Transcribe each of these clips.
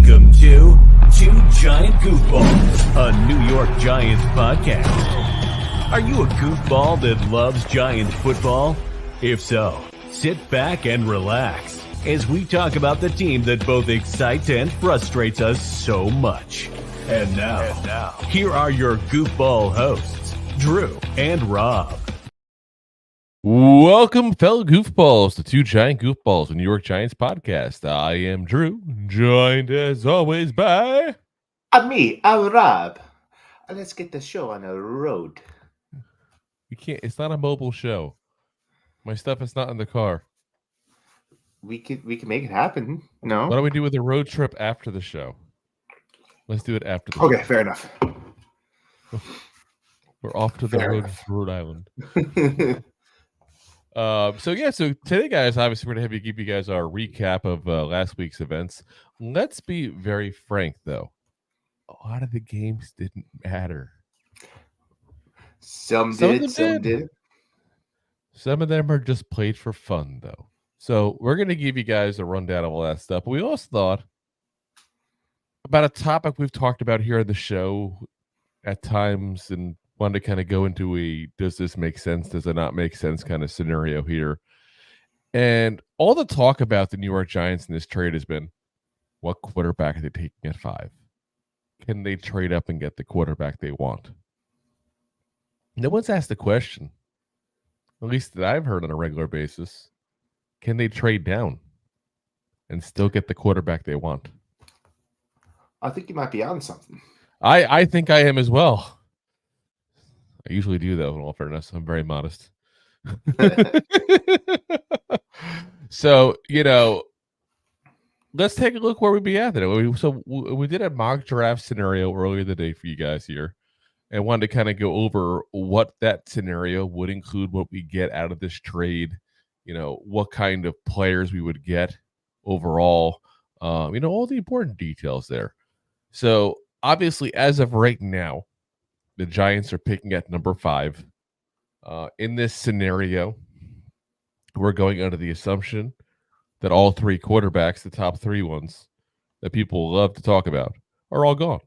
Welcome to Two Giant Goofballs, a New York Giants podcast. Are you a goofball that loves Giants football? If so, sit back and relax as we talk about the team that both excites and frustrates us so much. And now, here are your goofball hosts, Drew and Rob. Welcome, fellow goofballs, to Two Giant Goofballs, a New York Giants podcast. I am Drew, joined as always by... I'm Rob. Let's get the show on the road. We can't. It's not a mobile show. My stuff is not in the car. We can make it happen. No? Why don't we do with a road trip after the show? Let's do it after the show. Okay, fair enough. We're off to the road to Rhode Island. So today, guys, obviously we're going to give you guys our recap of last week's events. Let's be very frank, though. A lot of the games didn't matter. Some did. Some of them are just played for fun, though. So we're going to give you guys a rundown of all that stuff. We also thought about a topic we've talked about here on the show at times and wanted to kind of go into a does this make sense, does it not make sense kind of scenario here. And all the talk about the New York Giants in this trade has been, what quarterback are they taking at 5? Can they trade up and get the quarterback they want? No one's asked the question, at least that I've heard on a regular basis, can they trade down and still get the quarterback they want? I think you might be on something. I think I am as well. I usually do, though, in all fairness. I'm very modest. So, let's take a look where we'd be at today. So we did a mock draft scenario earlier today for you guys here and wanted to kind of go over what that scenario would include, what we get out of this trade, what kind of players we would get overall, all the important details there. So, obviously, as of right now, the Giants are picking at number 5. In this scenario, we're going under the assumption that all 3 quarterbacks, the top 3 ones that people love to talk about, are all gone.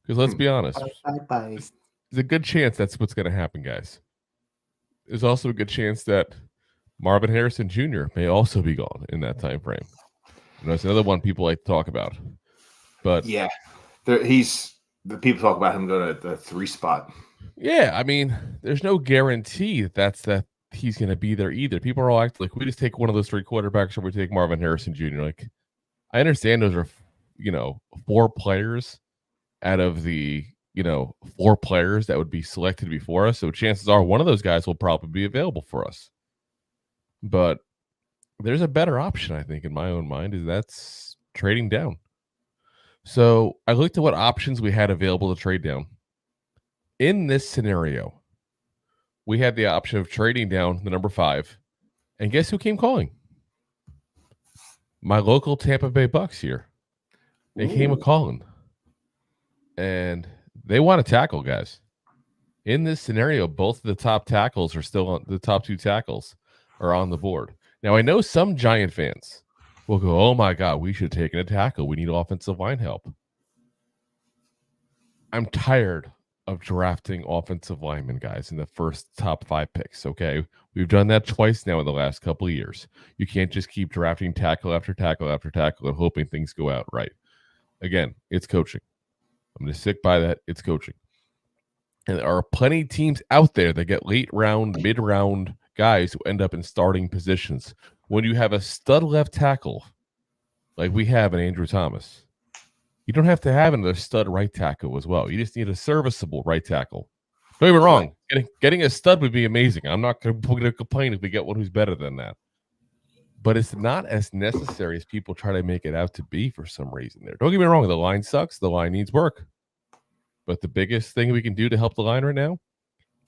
Because let's be honest, Bye. there's a good chance that's what's going to happen, guys. There's also a good chance that Marvin Harrison Jr. may also be gone in that time frame. That's another one people like to talk about. But yeah, the people talk about him going to the 3 spot. Yeah, I mean, there's no guarantee that he's going to be there either. People are all acting like we just take one of those 3 quarterbacks or we take Marvin Harrison Jr. Like, I understand those are, 4 players out of the, 4 players that would be selected before us. So chances are one of those guys will probably be available for us. But there's a better option, I think, in my own mind, is that's trading down. So I looked at what options we had available to trade down. In this scenario, we had the option of trading down the number 5. And guess who came calling? My local Tampa Bay Bucks here. They came a-calling. And they want to tackle, guys. In this scenario, both of the top tackles are still on the top 2 tackles are on the board. Now, I know some Giant fans will go, oh my God, we should have taken a tackle. We need offensive line help. I'm tired of drafting offensive linemen, guys, in the first top 5 picks, okay? We've done that twice now in the last couple of years. You can't just keep drafting tackle after tackle after tackle and hoping things go out right. Again, it's coaching. I'm going to stick by that. It's coaching. And there are plenty of teams out there that get late round, mid-round guys who end up in starting positions. When you have a stud left tackle, like we have in Andrew Thomas, you don't have to have another stud right tackle as well. You just need a serviceable right tackle. Don't get me wrong. Getting a stud would be amazing. I'm not going to complain if we get one who's better than that. But it's not as necessary as people try to make it out to be for some reason there. Don't get me wrong. The line sucks. The line needs work. But the biggest thing we can do to help the line right now,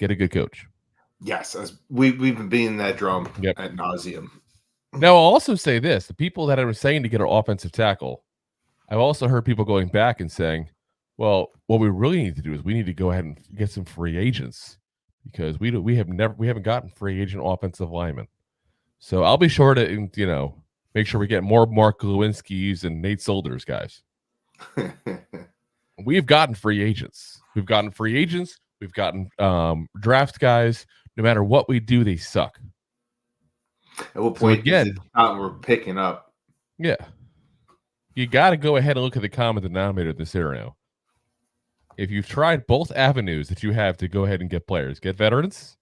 get a good coach. Yes, we've been beating that drum ad nauseum. Now, I'll also say this. The people that are saying to get an offensive tackle, I've also heard people going back and saying, well, what we really need to do is we need to go ahead and get some free agents because we haven't gotten free agent offensive linemen. So I'll be sure to, make sure we get more Mark Lewinsky's and Nate Solders guys. We've gotten free agents. We've gotten draft guys. No matter what we do, they suck. At what point again, is it time we're picking up? Yeah. You got to go ahead and look at the common denominator of this scenario. If you've tried both avenues that you have to go ahead and get players, get veterans,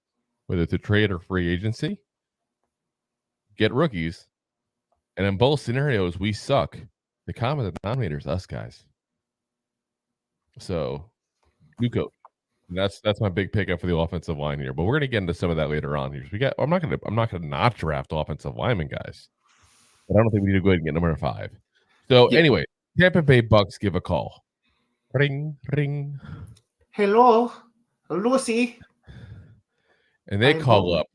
whether it's a trade or free agency, get rookies, and in both scenarios, we suck. The common denominator is us, guys. So, new coach. That's my big pickup for the offensive line here. But we're going to get into some of that later on here. So I'm not going to not draft offensive linemen, guys. But I don't think we need to go ahead and get number 5. So anyway, Tampa Bay Bucks give a call. Ring, ring. Hello, Lucy. And they call up.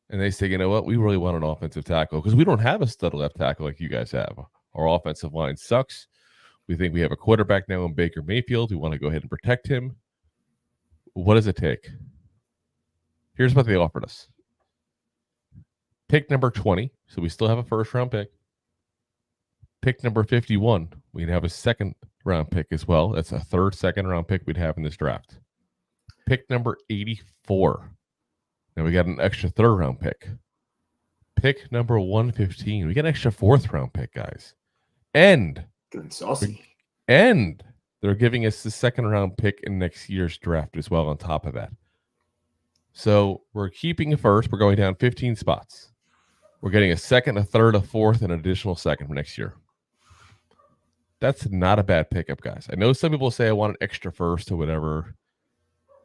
And they say, you know what? We really want an offensive tackle because we don't have a stud left tackle like you guys have. Our offensive line sucks. We think we have a quarterback now in Baker Mayfield. We want to go ahead and protect him. What does it take? Here's what they offered us. Pick number 20. So we still have a first-round pick. Pick number 51. We'd have a second-round pick as well. That's a third second-round pick we'd have in this draft. Pick number 84. Now we got an extra third-round pick. Pick number 115. We got an extra fourth-round pick, guys. And they're giving us the second-round pick in next year's draft as well on top of that. So we're keeping a first. We're going down 15 spots. We're getting a second, a third, a fourth, and an additional second for next year. That's not a bad pickup, guys. I know some people say I want an extra first or whatever.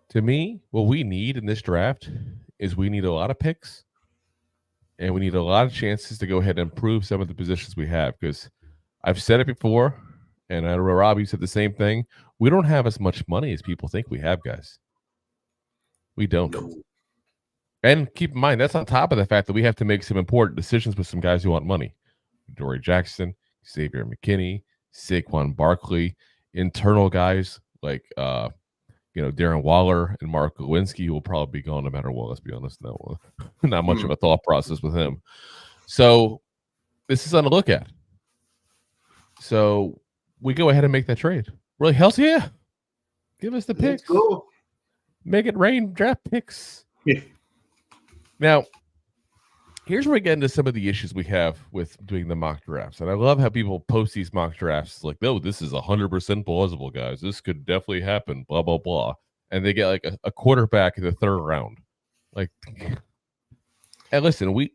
To me, what we need in this draft is we need a lot of picks, and we need a lot of chances to go ahead and improve some of the positions we have. Because I've said it before, and I know Robbie said the same thing. We don't have as much money as people think we have, guys. We don't. No. And keep in mind, that's on top of the fact that we have to make some important decisions with some guys who want money. Dory Jackson, Xavier McKinney, Saquon Barkley, internal guys like Darren Waller and Mark Lewinsky will probably be gone no matter what. Let's be honest. No, not much of a thought process with him. So this is on the look at. So we go ahead and make that trade. Really, hell yeah. Give us the picks. Cool. Make it rain, draft picks. Yeah. Now, here's where we get into some of the issues we have with doing the mock drafts. And I love how people post these mock drafts like, no, this is 100% plausible, guys. This could definitely happen, blah, blah, blah. And they get like a quarterback in the third round. Like, and listen, we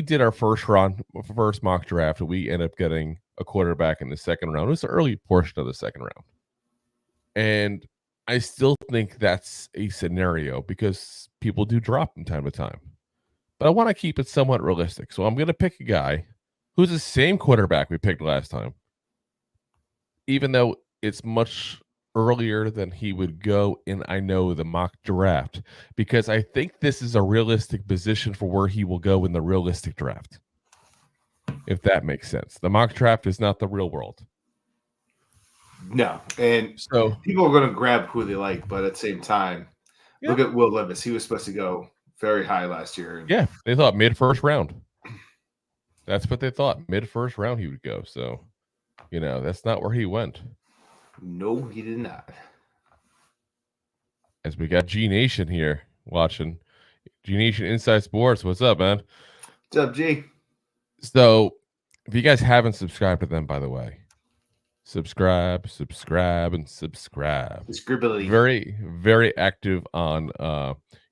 did our first mock draft, and we ended up getting a quarterback in the second round. It was the early portion of the second round. And I still think that's a scenario because people do drop from time to time. But I want to keep it somewhat realistic. So I'm going to pick a guy who's the same quarterback we picked last time, even though it's much earlier than he would go in, I know, the mock draft, because I think this is a realistic position for where he will go in the realistic draft, if that makes sense. The mock draft is not the real world. No, and so people are going to grab who they like, but at the same time, look at Will Levis. He was supposed to go very high last year. Yeah, they thought mid-first round. That's what they thought. Mid-first round he would go. So, that's not where he went. No, he did not. As we got G Nation here watching. G Nation Inside Sports. What's up, man? What's up, G? So, if you guys haven't subscribed to them, by the way, subscribe, and subscribe. Scribbly. Very, very active on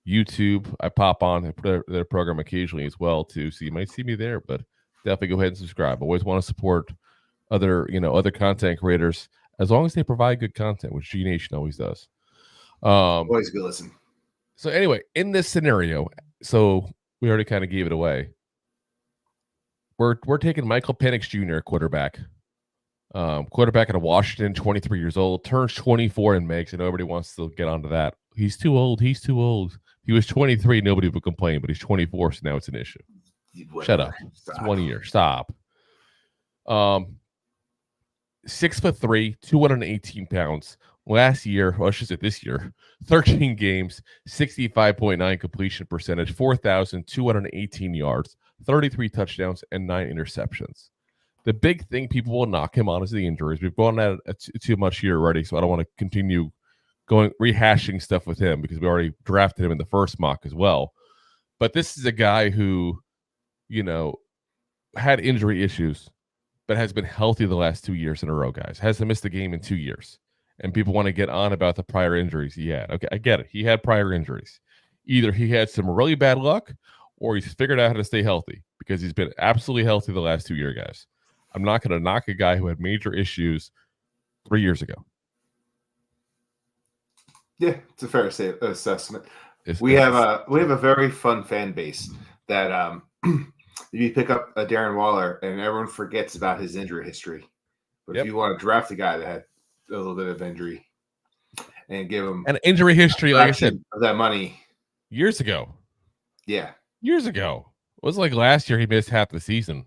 YouTube. I pop on and put their program occasionally as well too, so you might see me there. But definitely go ahead and subscribe. Always want to support other content creators as long as they provide good content, which G Nation always does. Always good listen. So anyway, in this scenario, so we already kind of gave it away. We're taking Michael Penix Jr., quarterback out of Washington, 23 years old, turns 24 in May. So nobody wants to get onto that. He's too old. He was 23, nobody would complain, but he's 24, so now it's an issue. Whatever. Shut up. Stop. It's 1 year. Stop. 6'3", 218 pounds. Last year, well, I should say this year, 13 games, 65.9 completion percentage, 4,218 yards, 33 touchdowns, and 9 interceptions. The big thing people will knock him on is the injuries. We've gone at it too much here already, so I don't want to continue rehashing stuff with him because we already drafted him in the first mock as well. But this is a guy who, had injury issues, but has been healthy the last 2 years in a row, guys. Hasn't missed a game in 2 years. And people want to get on about the prior injuries he had. Okay, I get it. He had prior injuries. Either he had some really bad luck or he's figured out how to stay healthy because he's been absolutely healthy the last 2 years, guys. I'm not going to knock a guy who had major issues 3 years ago. Yeah, it's a fair assessment. We have a very fun fan base that you pick up a Darren Waller and everyone forgets about his injury history. But if you want to draft a guy that had a little bit of injury and give him an injury history, like I said, of that money years ago. Yeah, years ago. It was like last year he missed half the season.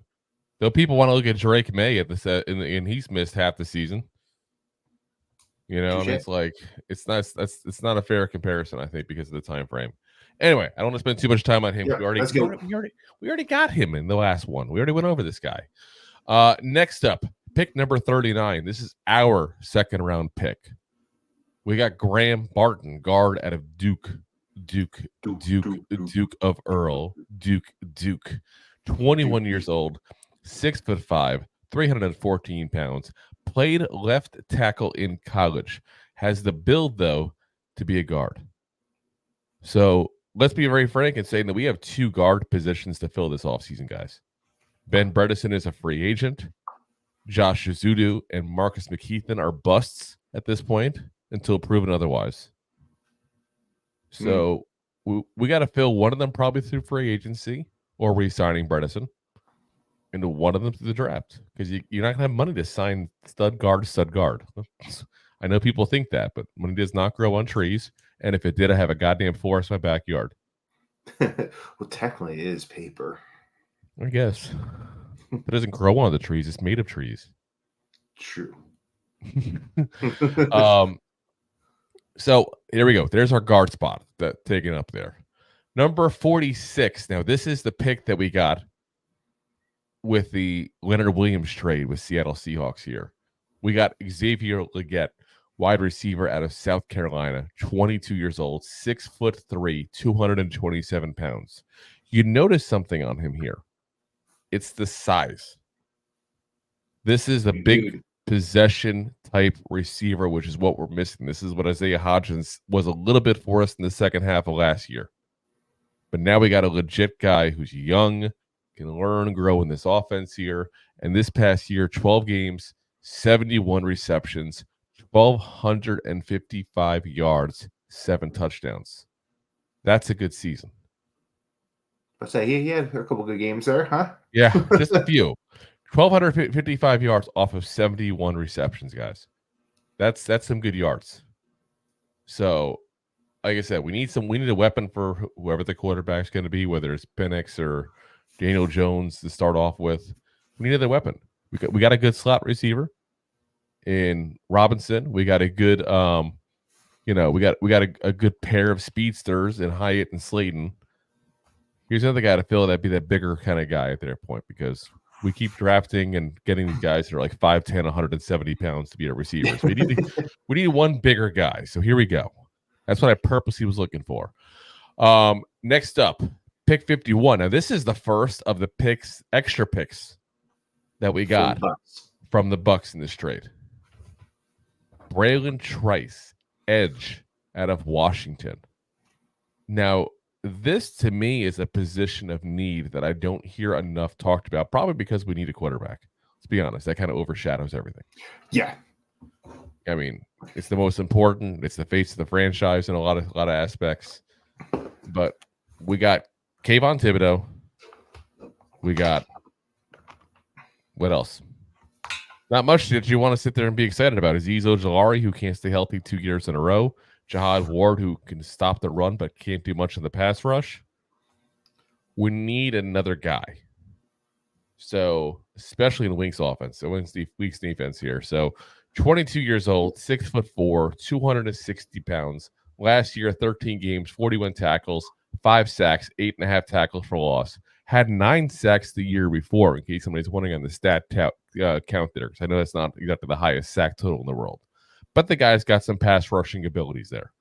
Though people want to look at Drake May at the set, and he's missed half the season. And it's like it's not a fair comparison, I think, because of the time frame. Anyway, I don't want to spend too much time on him. Yeah, we already got him in the last one. We already went over this guy. Next up, pick number 39. This is our second round pick. We got Graham Barton, guard out of Duke of Earl. Duke. 21 years old, 6'5", 314 pounds. Played left tackle in college. Has the build, though, to be a guard. So let's be very frank in saying that we have 2 guard positions to fill this offseason, guys. Ben Bredesen is a free agent. Josh Uzudu and Marcus McKeithen are busts at this point until proven otherwise. So we got to fill one of them probably through free agency or re-signing Bredesen, and one of them through the draft, because you're not going to have money to sign stud guard. I know people think that, but money does not grow on trees. And if it did, I have a goddamn forest in my backyard. Well, technically it is paper. I guess. It doesn't grow on the trees. It's made of trees. True. So here we go. There's our guard spot that taken up there. Number 46. Now, this is the pick that we got with the Leonard Williams trade with Seattle Seahawks here. We got Xavier Legette, wide receiver out of South Carolina, 22 years old, 6'3", 227 pounds. You notice something on him here. It's the size. This is a big possession type receiver, which is what we're missing. This is what Isaiah Hodgins was a little bit for us in the second half of last year. But now we got a legit guy who's young, can learn, grow in this offense here. And this past year, 12 games, 71 receptions, 1,255 yards, 7 touchdowns. That's a good season. I say he had a couple good games there, huh? Yeah, just a few. 1,255 yards off of 71 receptions, guys. That's some good yards. So, like I said, we need a weapon for whoever the quarterback's going to be, whether it's Penix or Daniel Jones to start off with. We need another weapon. We got a good slot receiver in Robinson. We got a good we got a good pair of speedsters in Hyatt and Slayton. Here's another guy to fill that, be that bigger kind of guy at their point, because we keep drafting and getting these guys that are like 5'10", 170 pounds to be our receivers. We need one bigger guy. So here we go. That's what I purposely was looking for. Next up, pick 51. Now, this is the first of the extra picks that we got from the Bucs in this trade. Braylon Trice, edge out of Washington. Now, this to me is a position of need that I don't hear enough talked about, probably because we need a quarterback. Let's be honest. That kind of overshadows everything. Yeah. I mean, it's the most important. It's the face of the franchise in a lot of aspects. But we got Kayvon Thibodeau. We got what else? Not much that you want to sit there and be excited about. Azeez Ojulari, who can't stay healthy 2 years in a row. Jihad Ward, who can stop the run but can't do much in the pass rush. We need another guy. So, especially in the Wings offense. So, Wings defense here. So, 22 years old, 6'4", 260 pounds. Last year, 13 games, 41 tackles, 5 sacks, 8.5 tackles for loss. had 9 sacks the year before, in case somebody's wondering on the stat count there, because I know that's not exactly the highest sack total in the world. But the guy's got some pass rushing abilities there.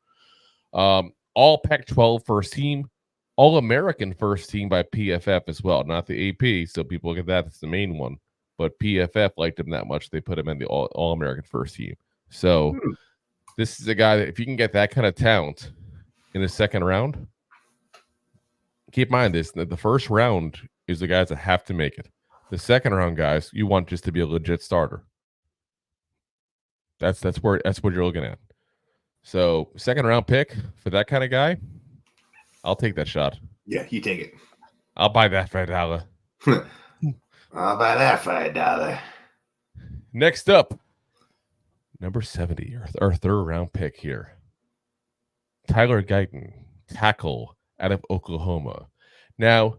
All Pac-12 first team, All-American first team by PFF as well, not the AP, so people look at that as the main one. But PFF liked him that much, they put him in the All-American first team. So this is a guy that if you can get that kind of talent in the second round, keep in mind this, that the first round is the guys that have to make it. The second round guys, you want just to be a legit starter. That's what you're looking at. So second round pick for that kind of guy, I'll take that shot. Yeah, you take it. I'll buy that for $1. I'll buy that for $1. Next up, number 70, our third round pick here. Tyler Guyton, tackle out of Oklahoma. Now,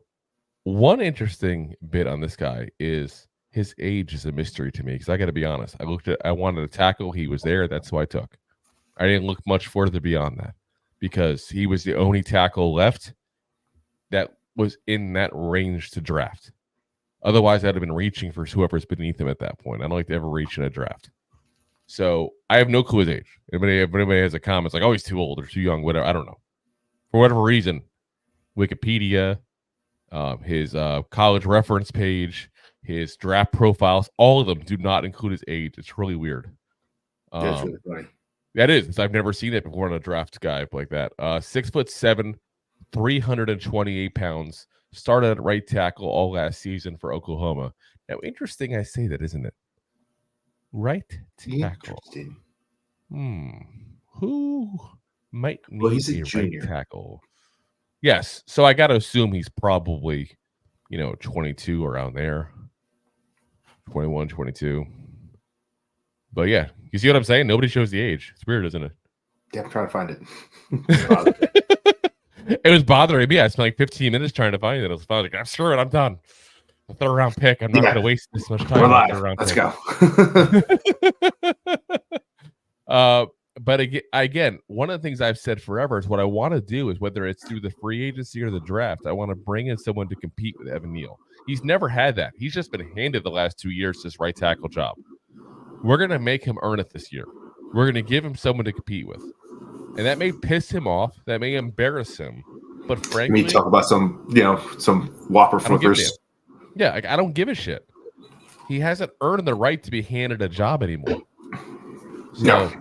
one interesting bit on this guy is his age is a mystery to me, because I got to be honest. I wanted a tackle. He was there. That's who I took. I didn't look much further beyond that, because he was the only tackle left that was in that range to draft. Otherwise, I'd have been reaching for whoever's beneath him at that point. I don't like to ever reach in a draft. So I have no clue his age. If anybody has a comment, it's like, oh, he's too old or too young, whatever. I don't know. For whatever reason, Wikipedia, his college reference page, his draft profiles, all of them do not include his age. It's really weird. That's really funny. That is. I've never seen it before in a draft guy like that. 6'7", 328 pounds. Started at right tackle all last season for Oklahoma. Now, interesting I say that, isn't it? Right tackle. Who might need he's a junior. right tackle? Yes. So I got to assume he's probably, 22 around there. 21, 22. But yeah, you see what I'm saying? Nobody shows the age. It's weird, isn't it? Yeah, I'm trying to find it. It was bothering me. I spent like 15 minutes trying to find it. I was like, I'm screw it. I'm done. A third round pick. I'm not going to waste this much time. We're live. Let's go. But again, one of the things I've said forever is what I want to do is, whether it's through the free agency or the draft, I want to bring in someone to compete with Evan Neal. He's never had that. He's just been handed the last 2 years this right tackle job. We're going to make him earn it this year. We're going to give him someone to compete with. And that may piss him off. That may embarrass him. But frankly, talk about some whopper flippers. Yeah, I don't give a shit. He hasn't earned the right to be handed a job anymore. So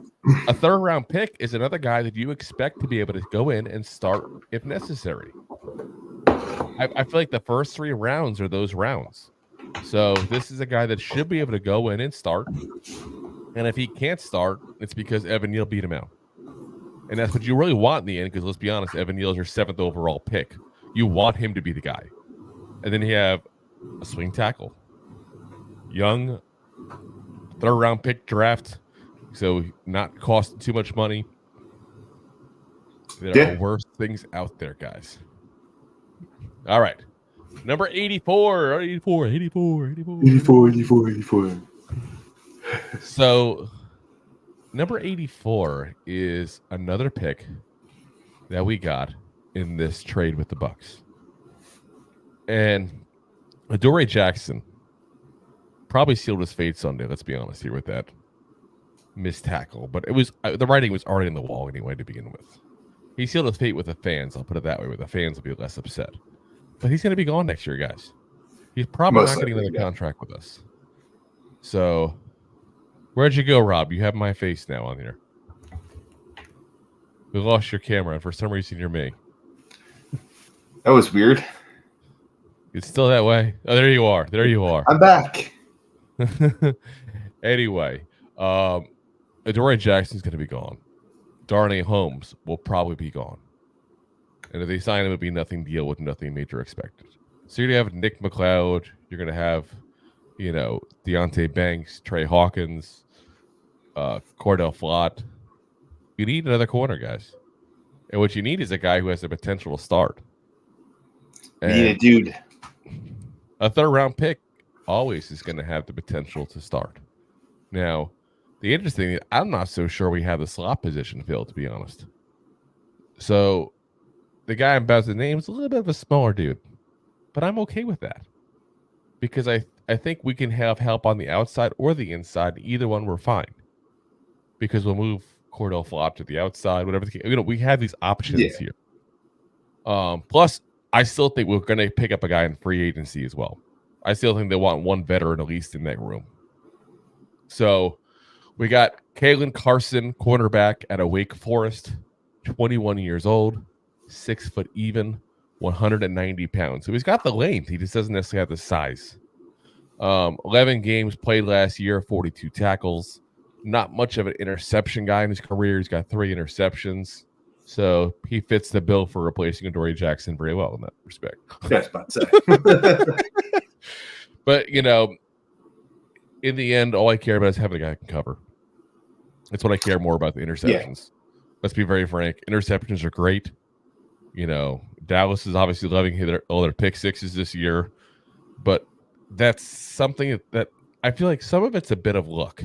a third round pick is another guy that you expect to be able to go in and start if necessary. I feel like the first 3 rounds are those rounds. So this is a guy that should be able to go in and start. And if he can't start, it's because Evan Neal beat him out. And that's what you really want in the end, because let's be honest, Evan Neal is your 7th overall pick. You want him to be the guy. And then you have a swing tackle. Young, third-round pick draft, so not costing too much money. There are worse things out there, guys. All right. Number 84. So, number 84 is another pick that we got in this trade with the Bucs. And Adoree Jackson probably sealed his fate Sunday. Let's be honest here with that missed tackle. But it was the writing was already on the wall anyway to begin with. He sealed his fate with the fans. I'll put it that way, where the fans will be less upset. But he's going to be gone next year, guys. He's probably not getting another contract with us. So, where'd you go, Rob? You have my face now on here. We lost your camera, and for some reason, you're me. That was weird. It's still that way. Oh, there you are. There you are. I'm back. Anyway, Adoree Jackson's going to be gone. Darnay Holmes will probably be gone. And if they sign him, it would be nothing deal with nothing major expected. So you're going to have Nick McLeod. You're going to have, Deontay Banks, Trey Hawkins, Cordell Flott. You need another corner, guys. And what you need is a guy who has the potential to start. You need a dude. A third-round pick always is going to have the potential to start. Now, the interesting thing, I'm not so sure we have the slot position filled, to be honest. So, the guy I'm about to name is a little bit of a smaller dude. but I'm okay with that because I think we can have help on the outside or the inside. Either one, we're fine because we'll move Cordell Flott to the outside, whatever. We have these options here. Plus, I still think we're going to pick up a guy in free agency as well. I still think they want one veteran at least in that room. So we got Kalen Carson, cornerback at a Wake Forest, 21 years old, 6 foot even, 190 pounds. So he's got the length. He just doesn't necessarily have the size. 11 games played last year, 42 tackles. Not much of an interception guy in his career. He's got 3 interceptions. So he fits the bill for replacing Adoree Jackson very well in that respect. That's about to say. But, in the end, all I care about is having a guy who can cover. That's what I care more about, the interceptions. Yeah. Let's be very frank. Interceptions are great. Dallas is obviously loving all their pick sixes this year. But that's something that I feel like some of it's a bit of luck.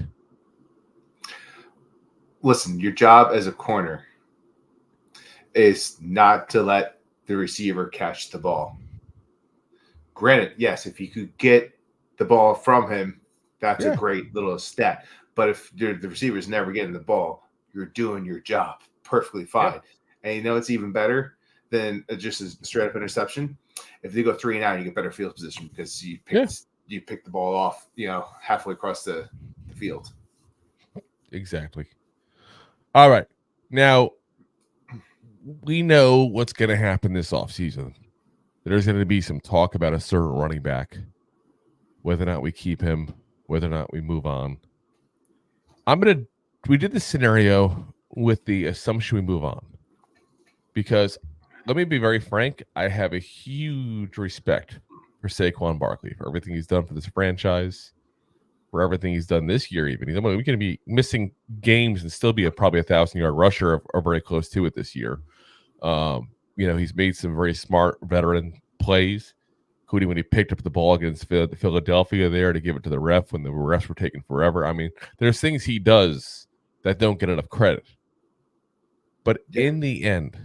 Listen, your job as a corner is not to let the receiver catch the ball. Granted, yes, if you could get the ball from him, that's a great little stat. But if the receiver's never getting the ball, you're doing your job perfectly fine. Yeah. And it's even better than just a straight up interception. If they go 3 and out, you get better field position because you pick the ball off, halfway across the field. Exactly. All right. Now, we know what's going to happen this offseason. There's going to be some talk about a certain running back, whether or not we keep him, whether or not we move on. We did this scenario with the assumption we move on. Because, let me be very frank, I have a huge respect for Saquon Barkley, for everything he's done for this franchise, for everything he's done this year even. We're going to be missing games and still be probably 1,000-yard rusher or very close to it this year. He's made some very smart veteran plays, including when he picked up the ball against Philadelphia there to give it to the ref when the refs were taking forever. I mean, there's things he does that don't get enough credit. But in the end,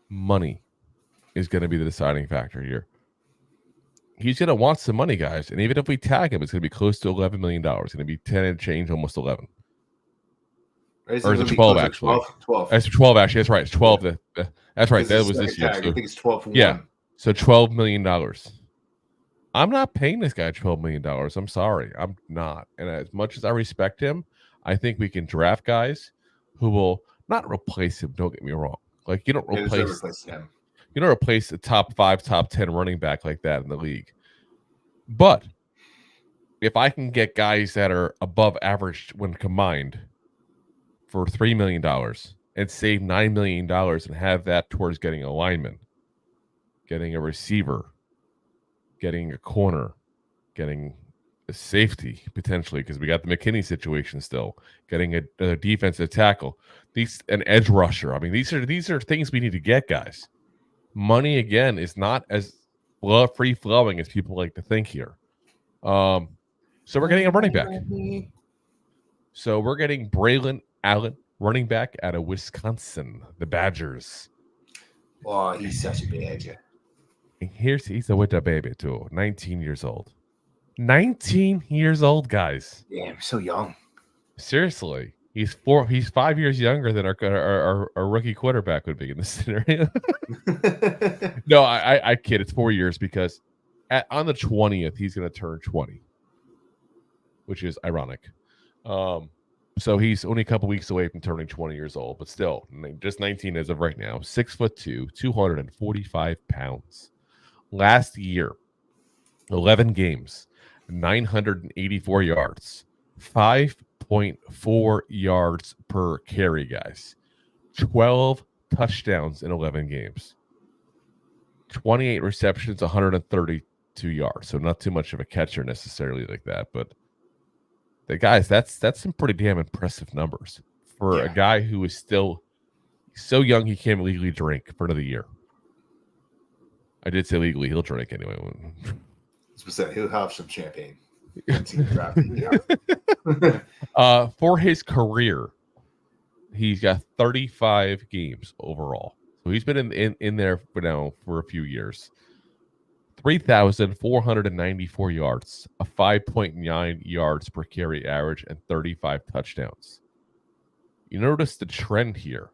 money is going to be the deciding factor here. He's going to want some money, guys. And even if we tag him, it's going to be close to $11 million. It's going to be 10 and change, almost 11. Or is it 12, actually? 12. That's 12, actually. That's right. It's 12. Yeah. That's right. That was this year. So, I think it's 12 for yeah. one. So $12 million. I'm not paying this guy $12 million. I'm sorry. I'm not. And as much as I respect him, I think we can draft guys who will not replace him. Don't get me wrong. Like, you don't replace him. You don't replace a top 5, top 10 running back like that in the league. But if I can get guys that are above average when combined for $3 million and save $9 million and have that towards getting a lineman, getting a receiver, getting a corner, getting a safety potentially, because we got the McKinney situation still, getting a defensive tackle, an edge rusher. I mean, these are things we need to get, guys. Money again is not as free flowing as people like to think here. So we're getting a running back. So we're getting Braelon Allen, running back out of Wisconsin, the Badgers. Oh, he's such a badger. He's a with a baby too. 19 years old. 19 years old, guys. Yeah, I'm so young. Seriously. He's 5 years younger than our rookie quarterback would be in this scenario. No, I kid. It's 4 years because on the 20th, he's going to turn 20, which is ironic. So he's only a couple weeks away from turning 20 years old, but still just 19 as of right now. 6'2", 245 pounds. Last year, 11 games, 984 yards, 5.4 yards per carry, guys. 12 touchdowns in 11 games. 28 receptions, 132 yards. So not too much of a catcher necessarily like that, but the guys, that's some pretty damn impressive numbers for a guy who is still so young he can't legally drink for another year. I did say legally, he'll drink anyway. He'll have some champagne. For his career, he's got 35 games overall. So he's been in there for a few years. 3,494 yards, a 5.9 yards per carry average, and 35 touchdowns. You notice the trend here.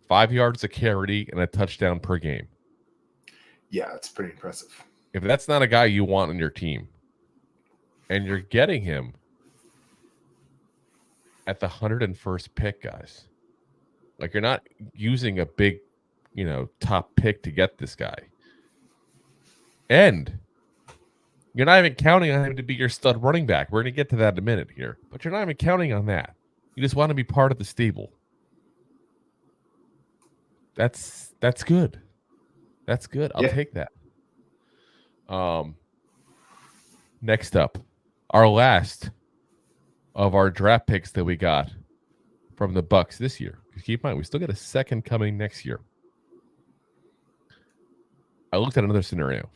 5 yards a carry and a touchdown per game. Yeah, it's pretty impressive. If that's not a guy you want on your team, and you're getting him at the 101st pick, guys. Like, you're not using a big, top pick to get this guy. And you're not even counting on him to be your stud running back. We're going to get to that in a minute here. But you're not even counting on that. You just want to be part of the stable. That's good. That's good. I'll take that. Next up, our last of our draft picks that we got from the Bucs this year. Keep in mind, we still get a second coming next year. I looked at another scenario.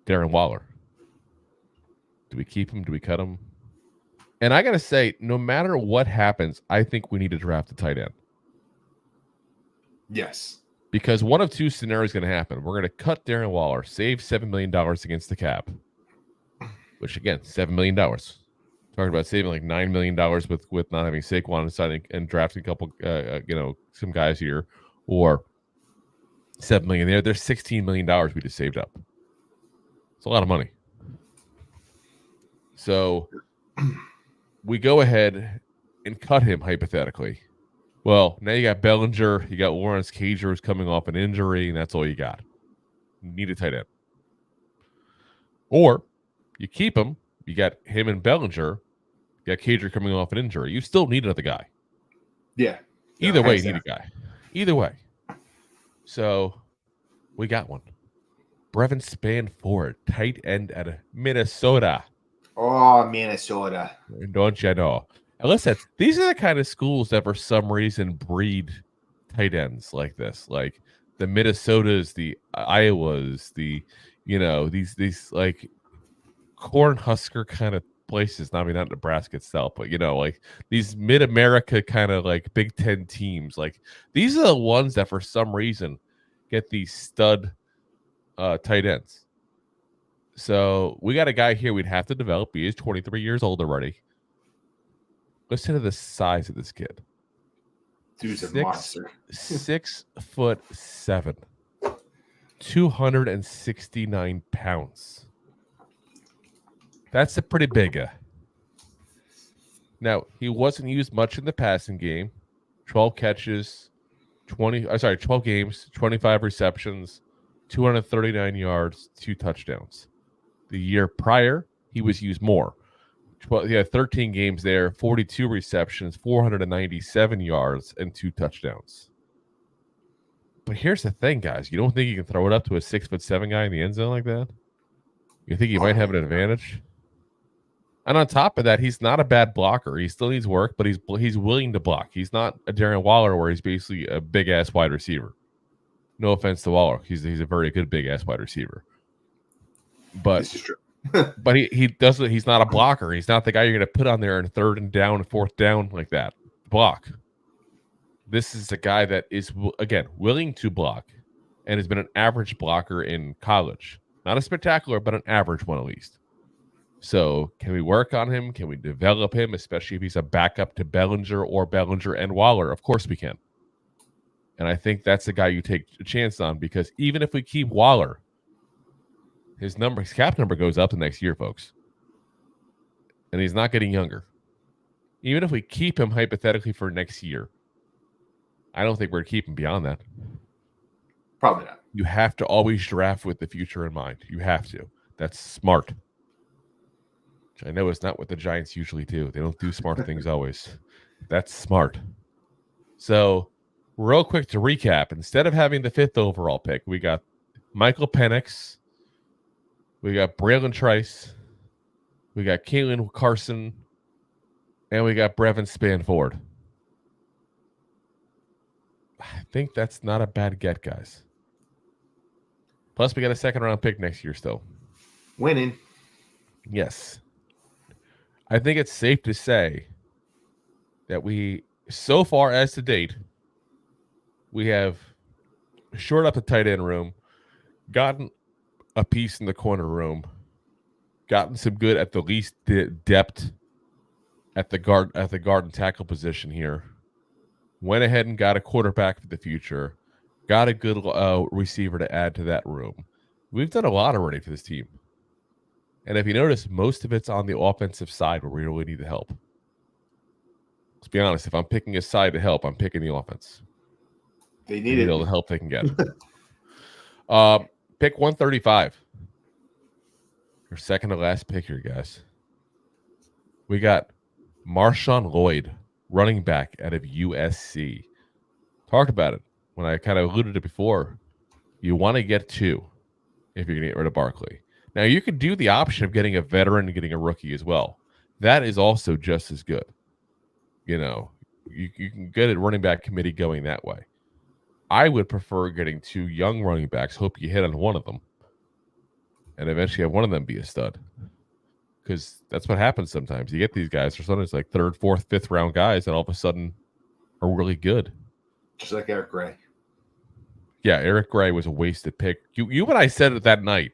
Darren Waller. Do we keep him? Do we cut him? And I got to say, no matter what happens, I think we need to draft a tight end. Yes. Because one of two scenarios is going to happen. We're going to cut Darren Waller, save $7 million against the cap. Which, again, $7 million. Talking about saving like $9 million with not having Saquon inside and drafting a couple, some guys here. Or $7 million there. There's $16 million we just saved up. It's a lot of money. So we go ahead and cut him hypothetically. Well, now you got Bellinger, you got Lawrence Cager who's coming off an injury, and that's all you got. You need a tight end. Or you keep him, you got him and Bellinger, you got Cager coming off an injury. You still need another guy. Yeah. Either way, you need a guy. Either way. So we got one. Brevin Spanford, tight end out of Minnesota. Oh, Minnesota. Don't you know? And listen, these are the kind of schools that for some reason breed tight ends like this. Like the Minnesotas, the Iowas, the, these like Cornhusker kind of places. I mean, not Nebraska itself, but, like these mid-America kind of like Big Ten teams. Like these are the ones that for some reason get these stud tight ends. So we got a guy here we'd have to develop. He is 23 years old already. Listen to the size of this kid. Dude's a monster. 6'7", 269 pounds. That's a pretty big guy. Now, he wasn't used much in the passing game. 12 catches, 12 games, 25 receptions, 239 yards, 2 touchdowns. The year prior, he was used more. He had 13 games there, 42 receptions, 497 yards, and 2 touchdowns. But here's the thing, guys. You don't think you can throw it up to a 6'7" guy in the end zone like that? You think he might have an advantage? And on top of that, he's not a bad blocker. He still needs work, but he's willing to block. He's not a Darren Waller where he's basically a big-ass wide receiver. No offense to Waller. He's a very good big-ass wide receiver. But this is true. but he doesn't. He's not a blocker. He's not the guy you're going to put on there in 3rd and down and 4th down like that. Block. This is a guy that is, again, willing to block and has been an average blocker in college. Not a spectacular, but an average one at least. So can we work on him? Can we develop him, especially if he's a backup to Bellinger or Bellinger and Waller? Of course we can. And I think that's the guy you take a chance on, because even if we keep Waller, his cap number goes up the next year, folks. And he's not getting younger. Even if we keep him hypothetically for next year, I don't think we're going to keep him beyond that. Probably not. You have to always draft with the future in mind. You have to. That's smart. Which I know is not what the Giants usually do. They don't do smart things always. That's smart. So, real quick to recap, instead of having the 5th overall pick, we got Michael Penix, we got Braelon Trice, we got Kalen Carson, and we got Brevin Spanford. I think that's not a bad get, guys. Plus, we got a 2nd-round pick next year still. Winning. Yes. I think it's safe to say that we, so far as to date, we have shored up the tight end room, gotten a piece in the corner room, gotten some good at the least depth at the guard and tackle position here. Went ahead and got a quarterback for the future. Got a good receiver to add to that room. We've done a lot already for this team. And if you notice, most of it's on the offensive side where we really need the help. Let's be honest. If I'm picking a side to help, I'm picking the offense. They need all the help they can get. Pick 135. Your second to last pick here, guys. We got Marshawn Lloyd, running back out of USC. Talked about it when I kind of alluded to it before. You want to get 2 if you're going to get rid of Barkley. Now, you could do the option of getting a veteran and getting a rookie as well. That is also just as good. You know, you can get a running back committee going that way. I would prefer getting 2 young running backs. Hope you hit on one of them. And eventually have one of them be a stud. Because that's what happens sometimes. You get these guys, or sometimes like 3rd, 4th, 5th round guys that all of a sudden are really good. Just like Eric Gray. Yeah, Eric Gray was a wasted pick. You and I said it that night.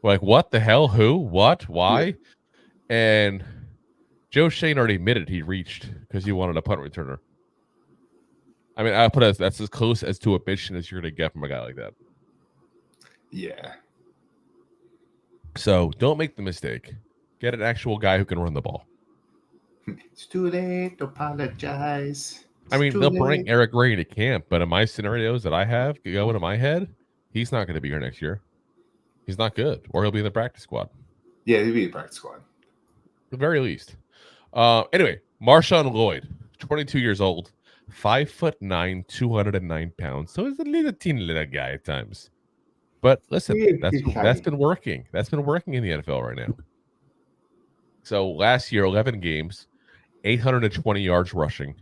Like, what the hell? Who? What? Why? Yeah. And Joe Shane already admitted he reached because he wanted a punt returner. I mean, I'll put it that's as close as to admission as you're going to get from a guy like that. Yeah. So don't make the mistake. Get an actual guy who can run the ball. It's too late to apologize. I mean, they'll bring Eric Gray into camp, but in my scenarios that I have going in my head, he's not going to be here next year. He's not good, or he'll be in the practice squad. Yeah, he'll be in the practice squad. At the very least. Anyway, Marshawn Lloyd, 22 years old, 5'9", 209 pounds. So he's a teeny little guy at times. But listen, that's been working. That's been working in the NFL right now. So last year, 11 games, 820 yards rushing,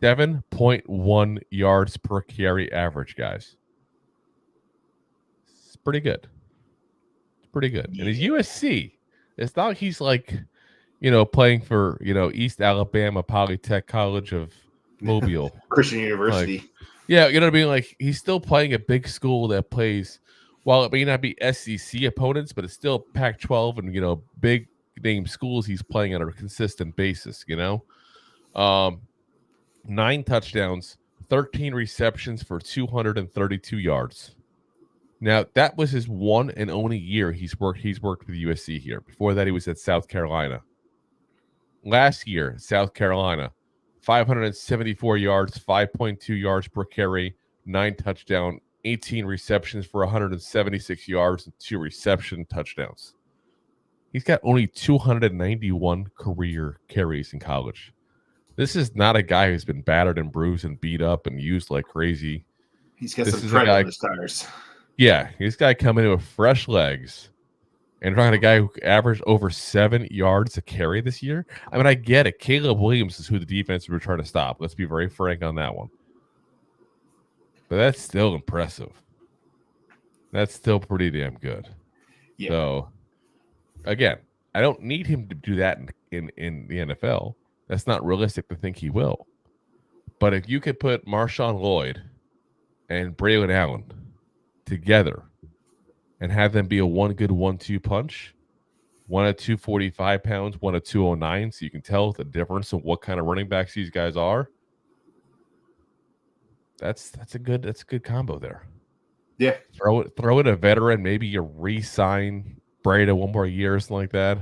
7.1 yards per carry average, guys. It's pretty good. It's pretty good. And he's USC. It's not like he's like, playing for, East Alabama Polytech College of Mobile. Christian University. Like, yeah, you know what I mean? Like, he's still playing a big school that plays, while it may not be SEC opponents, but it's still Pac-12 and, big name schools he's playing on a consistent basis, 9 touchdowns, 13 receptions for 232 yards. Now, that was his one and only year he's worked with USC here. Before that, he was at South Carolina. Last year, South Carolina, 574 yards, 5.2 yards per carry, 9 touchdowns, 18 receptions for 176 yards, and 2 reception touchdowns. He's got only 291 career carries in college. This is not a guy who's been battered and bruised and beat up and used like crazy. He's got some tread on his tires. Yeah, this guy coming in with fresh legs. And talking a guy who averaged over 7 yards a carry this year. I mean, I get it. Caleb Williams is who the defense were trying to stop. Let's be very frank on that one. But that's still impressive. That's still pretty damn good. Yeah. So, again, I don't need him to do that in the NFL. That's not realistic to think he will. But if you could put Marshawn Lloyd and Braelon Allen together and have them be a one good 1-2 punch, one at 245 pounds, one at 209, so you can tell the difference of what kind of running backs these guys are. That's a good combo there. Yeah. Throw it a veteran, maybe you re-sign Breda one more year or something like that.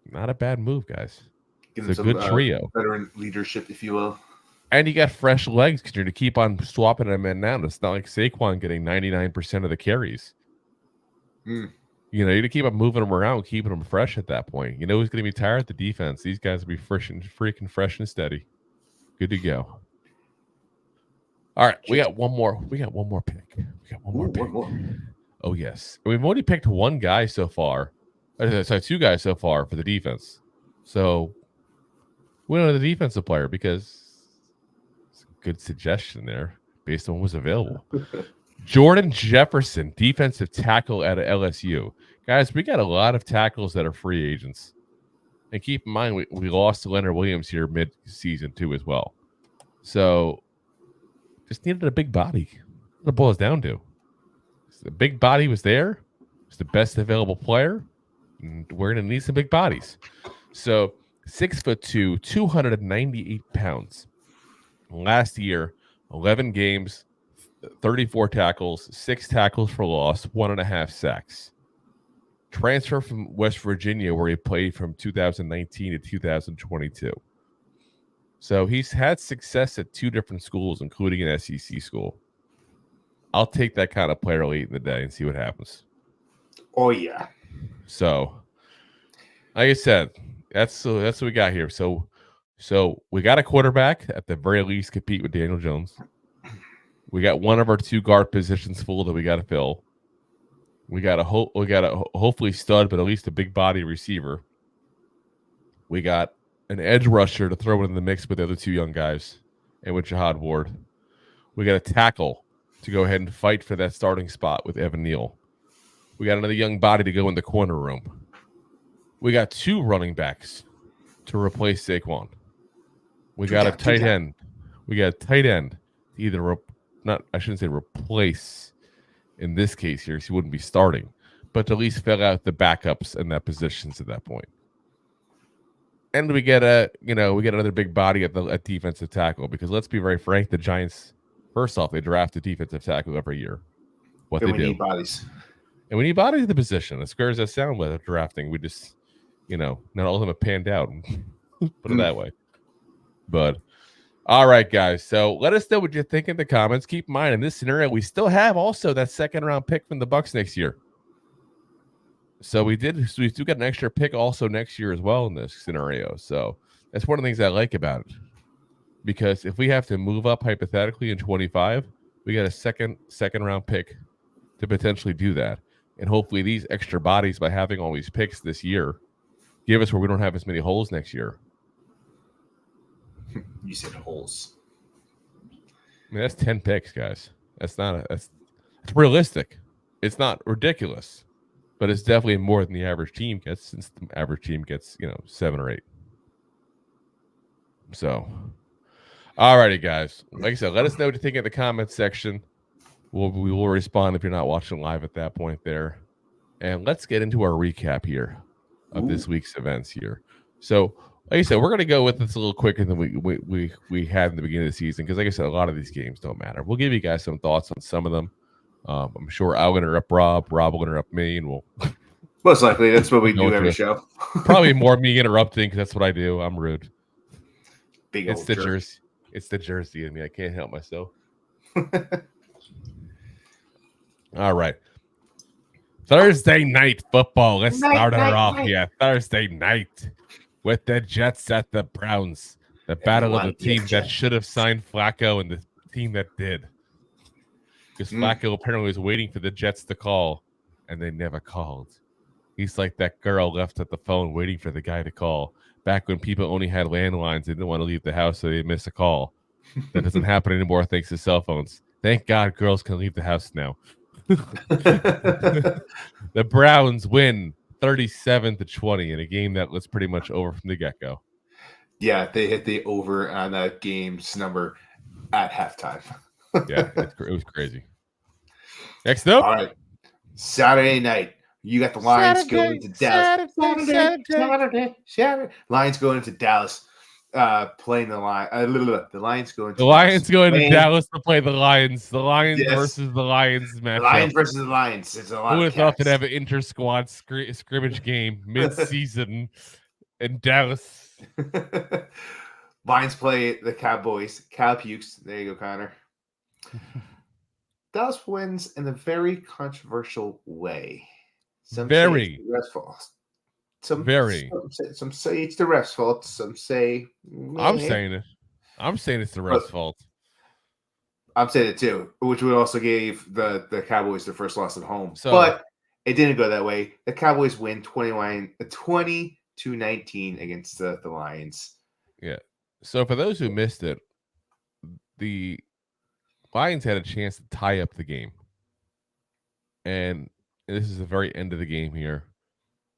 Not a bad move, guys. It's a good trio. Veteran leadership, if you will. And you got fresh legs because you're to keep on swapping them in now. It's not like Saquon getting 99% of the carries. You to keep on moving them around, keeping them fresh at that point. Who's going to be tired? The defense. These guys will be freaking fresh and steady. Good to go. All right, we got one more. We got one more pick. One more. Oh yes, we've only picked one guy so far. Sorry, 2 guys so far for the defense. So we don't have the defensive player because it's a good suggestion there based on what was available. Jordan Jefferson, defensive tackle out of LSU. Guys, we got a lot of tackles that are free agents. And keep in mind, we lost to Leonard Williams here mid-season too as well. So just needed a big body. What it boils down to. The big body was there. It's the best available player. And we're going to need some big bodies. So 6'2", 298 pounds. Last year, 11 games, 34 tackles, 6 tackles for loss, 1.5 sacks. Transfer from West Virginia, where he played from 2019 to 2022. So he's had success at 2 different schools, including an SEC school. I'll take that kind of player late in the day and see what happens. Oh, yeah. So, like I said, that's what we got here. So we got a quarterback at the very least compete with Daniel Jones. We got one of our 2 guard positions full that we got to fill. We got a hopefully stud, but at least a big body receiver. We got an edge rusher to throw in the mix with the other 2 young guys, and with Jihad Ward. We got a tackle to go ahead and fight for that starting spot with Evan Neal. We got another young body to go in the corner room. We got 2 running backs to replace Saquon. We got a tight end. We got a tight end to either I shouldn't say replace in this case here, because he wouldn't be starting, but to at least fill out the backups in that positions at that point. And we get another big body at defensive tackle, because let's be very frank, the Giants, first off, they draft a defensive tackle every year. We need bodies. And we need bodies in the position. As square as that sound with drafting, we just, not all of them have panned out. Put it that way. But all right, guys. So let us know what you think in the comments. Keep in mind, in this scenario, we still have also that 2nd round pick from the Bucs next year. So we do get an extra pick also next year as well in this scenario. So that's one of the things I like about it. Because if we have to move up hypothetically in 25, we got a second round pick to potentially do that. And hopefully these extra bodies, by having all these picks this year, give us where we don't have as many holes next year. You said holes. I mean, that's 10 picks, guys. That's realistic. It's not ridiculous, but it's definitely more than the average team gets, since the average team gets 7 or 8. So, all righty, guys. Like I said, let us know what you think in the comments section. We will respond if you're not watching live at that point there. And let's get into our recap here of this week's events here. So, like I said, we're going to go with this a little quicker than we had in the beginning of the season, because, like I said, a lot of these games don't matter. We'll give you guys some thoughts on some of them. I'm sure I'll interrupt Rob will interrupt me, and we'll most likely that's what we do every show. Probably more me interrupting, because that's what I do. I'm rude. It's the jersey. It's the jersey in me. I can't help myself. All right. Thursday night football. Let's start her off here. Thursday night with the Jets at the Browns. The battle of the team that should have signed Flacco and the team that did. Because Flacco apparently was waiting for the Jets to call, and they never called. He's like that girl left at the phone waiting for the guy to call. Back when people only had landlines, they didn't want to leave the house, so they missed a call. That doesn't happen anymore thanks to cell phones. Thank God girls can leave the house now. The Browns win 37-20 in a game that was pretty much over from the get-go. Yeah, they hit the over on that game's number at halftime. Yeah, it was crazy. Next up. All right. Saturday night. You got the Lions going to Dallas. Saturday. Lions going into Dallas. Playing the Lions. The Lions going to Dallas to play the Lions. The Lions versus the Lions matchup. The Lions versus the Lions. It's a lot. Who would have thought they'd have an inter-squad scrimmage game mid-season in Dallas? Lions play the Cowboys. Cow pukes. There you go, Connor. Dallas wins in a very controversial way. Some say it's the ref's fault. Some say it's the ref's fault. Some say I'm saying it. I'm saying it's the ref's fault. I'm saying it too, which would also gave the Cowboys their first loss at home. But it didn't go that way. The Cowboys win 20-19 against the Lions. Yeah. So for those who missed it, the Lions had a chance to tie up the game. And this is the very end of the game here.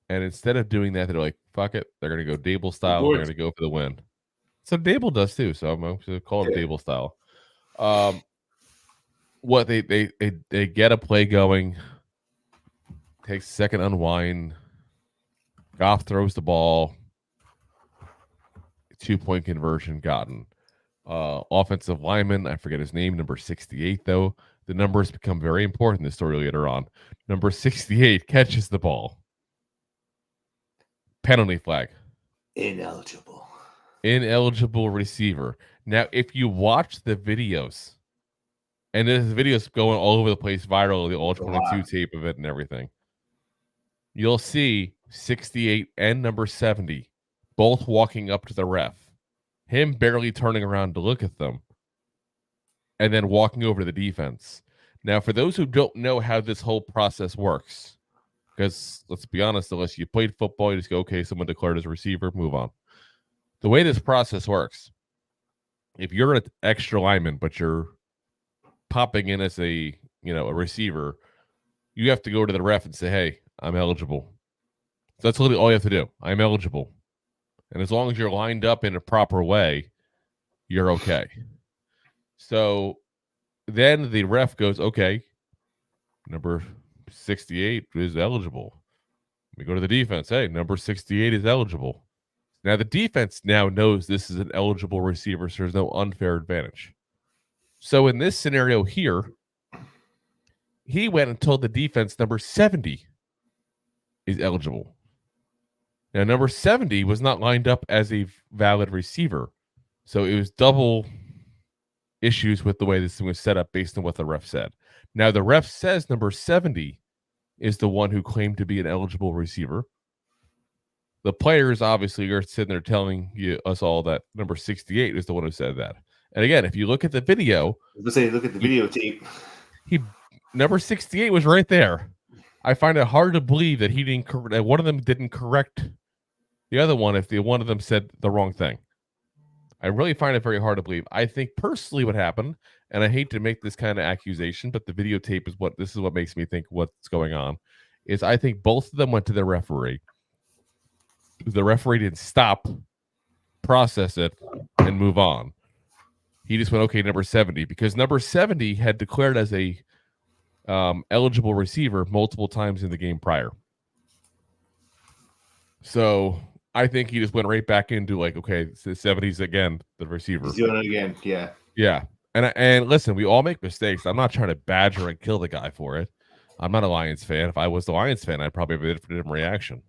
And instead of doing that, they're like, fuck it. They're going to go Dable style. They're going to go for the win. So Dable does too. So I'm going to call it Dable style. what they get a play going, takes a second unwind. Goff throws the ball, 2-point conversion gotten. Offensive lineman, I forget his name, number 68, though. The numbers become very important in the story later on. Number 68 catches the ball. Penalty flag. Ineligible receiver. Now, if you watch the videos, and this video's going all over the place, viral, the all 22 tape of it and everything, you'll see 68 and number 70 both walking up to the ref, him barely turning around to look at them, and then walking over to the defense. Now, for those who don't know how this whole process works, because let's be honest, unless you played football, you just go, okay, someone declared as a receiver, move on. The way this process works, if you're an extra lineman, but you're popping in as a receiver, you have to go to the ref and say, hey, I'm eligible. So that's literally all you have to do. I'm eligible. And as long as you're lined up in a proper way, you're okay. So then the ref goes, okay, number 68 is eligible. We go to the defense. Hey, number 68 is eligible. Now, the defense now knows this is an eligible receiver, so there's no unfair advantage. So in this scenario here, he went and told the defense number 70 is eligible. Now, number 70 was not lined up as a valid receiver. So it was double issues with the way this thing was set up based on what the ref said. Now, the ref says number 70 is the one who claimed to be an eligible receiver. The players obviously are sitting there telling us all that number 68 is the one who said that. And again, if you look at the video, look at the videotape. Number 68 was right there. I find it hard to believe that one of them didn't correct the other one if one of them said the wrong thing. I really find it very hard to believe. I think personally what happened, and I hate to make this kind of accusation, but the videotape is what makes me think what's going on, is I think both of them went to the referee. The referee didn't stop, process it, and move on. He just went, okay, number 70, because number 70 had declared as a eligible receiver multiple times in the game prior. So I think he just went right back into like, okay, the 70s again, the receiver. He's doing it again, yeah. Yeah. And listen, we all make mistakes. I'm not trying to badger and kill the guy for it. I'm not a Lions fan. If I was the Lions fan, I'd probably have a different reaction.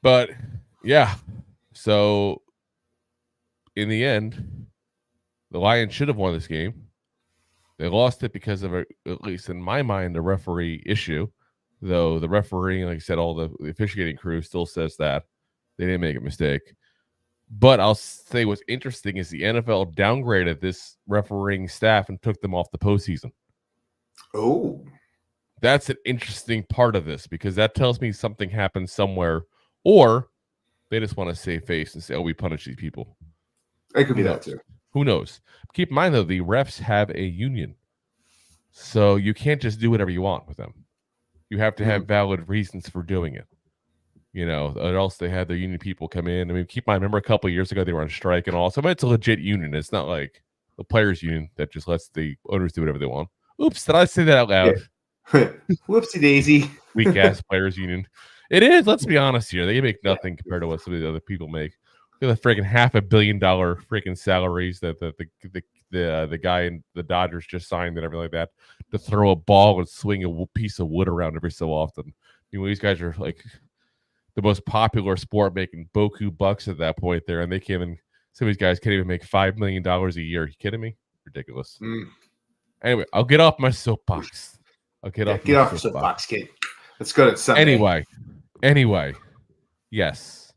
But yeah, so in the end, the Lions should have won this game. They lost it because of, at least in my mind, a referee issue. Though the referee, like I said, all the officiating crew still says that they didn't make a mistake. But I'll say what's interesting is the NFL downgraded this refereeing staff and took them off the postseason. Oh. That's an interesting part of this because that tells me something happened somewhere. Or they just want to save face and say, oh, we punish these people. It could be that too. Who knows? Keep in mind, though, the refs have a union. So you can't just do whatever you want with them. You have to have valid reasons for doing it. Or else they had the union people come in. I mean, keep in mind, remember a couple of years ago, they were on strike and all. So it's a legit union. It's not like the players' union that just lets the owners do whatever they want. Oops, did I say that out loud? Yeah. Whoopsie daisy. Weak ass players' union. It is. Let's be honest here. They make nothing compared to what some of the other people make. Look at the freaking $500 million freaking salaries that the guy in the Dodgers just signed and everything like that to throw a ball and swing a piece of wood around every so often. These guys are like the most popular sport, making boku bucks at that point there, and they can't even. Some of these guys can't even make $5 million a year. Are you kidding me? Ridiculous. Anyway, I'll get off my soapbox. Get off your soapbox, kid. Let's go to Sunday. Anyway, yes,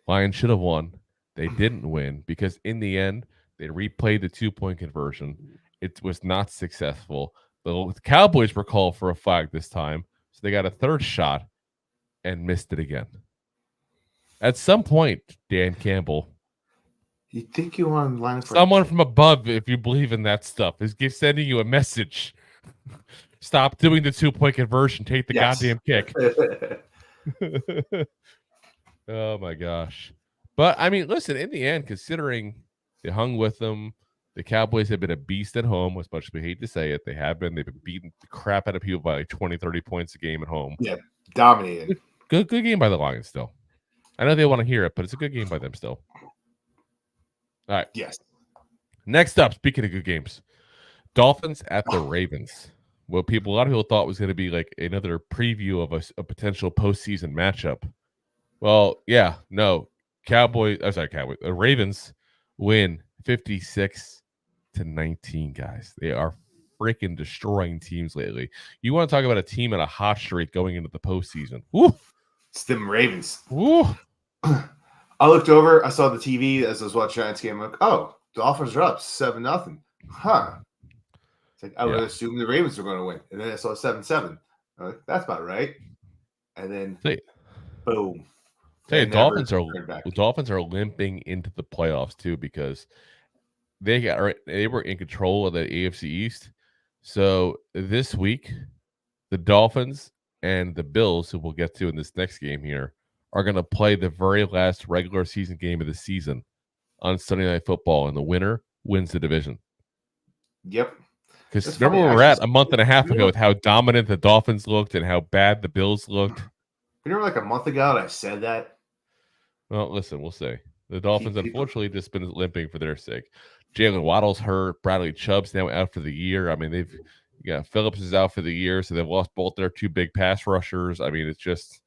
Lions should have won. They didn't win because in the end, they replayed the 2-point conversion. It was not successful. The Cowboys were called for a flag this time, so they got a third shot and missed it again. At some point, Dan Campbell, you think you want to line up for someone from above, if you believe in that stuff, is sending you a message. Stop doing the 2-point conversion. Take the goddamn kick. Oh my gosh. But I mean, listen, in the end, considering they hung with them, The Cowboys have been a beast at home, as much as we hate to say it. They have been. They've been beating the crap out of people by like 20, 30 points a game at home. Yeah, dominating. Good game by the Lions still. I know they want to hear it, but it's a good game by them still. All right. Yes. Next up, speaking of good games, Dolphins at the Ravens. What a lot of people thought was going to be like another preview of a potential postseason matchup. Well, yeah, no. Cowboys. The Ravens win 56-19, guys. They are freaking destroying teams lately. You want to talk about a team in a hot streak going into the postseason? Woo! It's them Ravens. Woo! I looked over. I saw the TV as I was watching Giants game. I'm like, oh, Dolphins are up 7-0. Huh. It's like I would assume the Ravens were going to win. And then I saw 7-7. I'm like, that's about right. And then boom. Hey, Dolphins are limping into the playoffs too because they were in control of the AFC East. So this week, the Dolphins and the Bills, who we'll get to in this next game here, are going to play the very last regular season game of the season on Sunday Night Football, and the winner wins the division. Yep. Because remember where we're at a month and a half ago with how dominant the Dolphins looked and how bad the Bills looked? You remember like a month ago that I said that? Well, listen, we'll see. The Dolphins, unfortunately, just been limping for their sake. Jalen Waddle's hurt. Bradley Chubb's now out for the year. I mean, Phillips is out for the year, so they've lost both their two big pass rushers. I mean, it's just,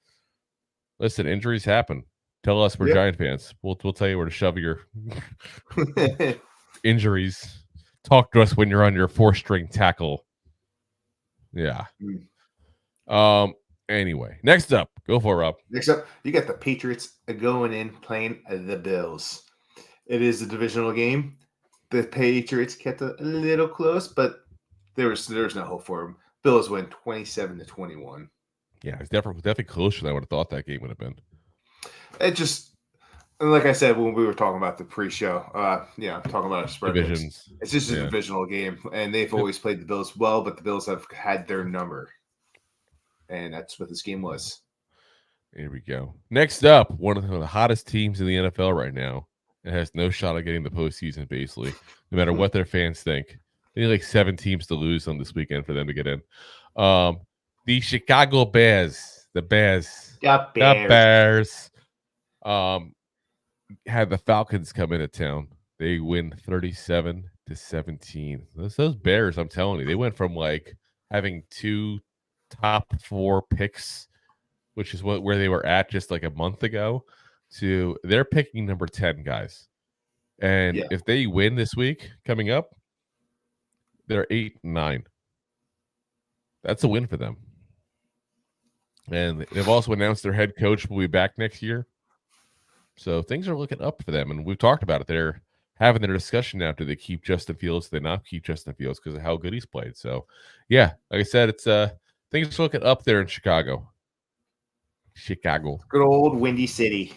listen, injuries happen. Tell us we're Giant fans. We'll tell you where to shove your injuries. Talk to us when you're on your 4-string tackle. Yeah. Anyway, next up, go for it, Rob. Next up, you got the Patriots going in playing the Bills. It is a divisional game. The Patriots kept it a little close, but there's no hope for them. Bills win 27-21. Yeah, it's definitely closer than I would have thought that game would have been. It just, like I said when we were talking about the pre-show, talking about our spread divisions. It's just a divisional game, and they've always played the Bills well, but the Bills have had their number. And that's what this game was. Here we go. Next up, one of the hottest teams in the NFL right now. It has no shot at getting the postseason, basically, no matter what their fans think. They need like 7 teams to lose on this weekend for them to get in. The Chicago Bears. The Bears. Had the Falcons come into town. They win 37-17. Those Bears, I'm telling you, they went from like having 2 top 4 picks, which is where they were at just like a month ago, to they're picking number 10, guys. And if they win this week coming up, they're 8-9. That's a win for them. And they've also announced their head coach will be back next year. So things are looking up for them. And we've talked about it. They're having their discussion now. Do they keep Justin Fields? Do they not keep Justin Fields because of how good he's played? So, yeah, like I said, it's things are looking up there in Chicago. Good old Windy City.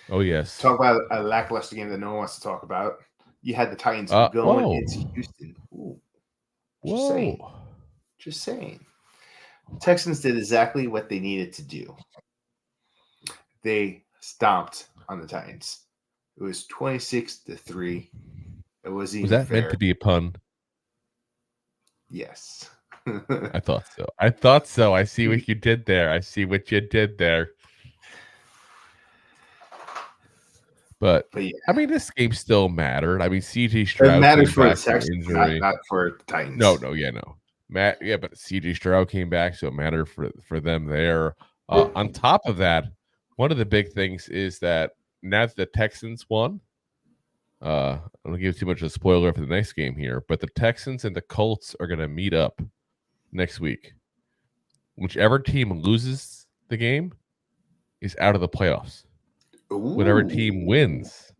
Oh, yes. Talk about a lackluster game that no one wants to talk about. You had the Titans going into Houston. Ooh. Just saying. Texans did exactly what they needed to do. They stomped on the Titans. It was 26-3. It wasn't even fair. Meant to be a pun? Yes. I thought so. I see what you did there. But yeah. I mean, this game still mattered. I mean, CJ Stroud. It matters for the Texans, not for the Titans. No, but CJ Stroud came back, so it mattered for them there. On top of that, one of the big things is that now that the Texans won, I don't give too much of a spoiler for the next game here, but the Texans and the Colts are going to meet up next week. Whichever team loses the game is out of the playoffs. Ooh. Whatever team wins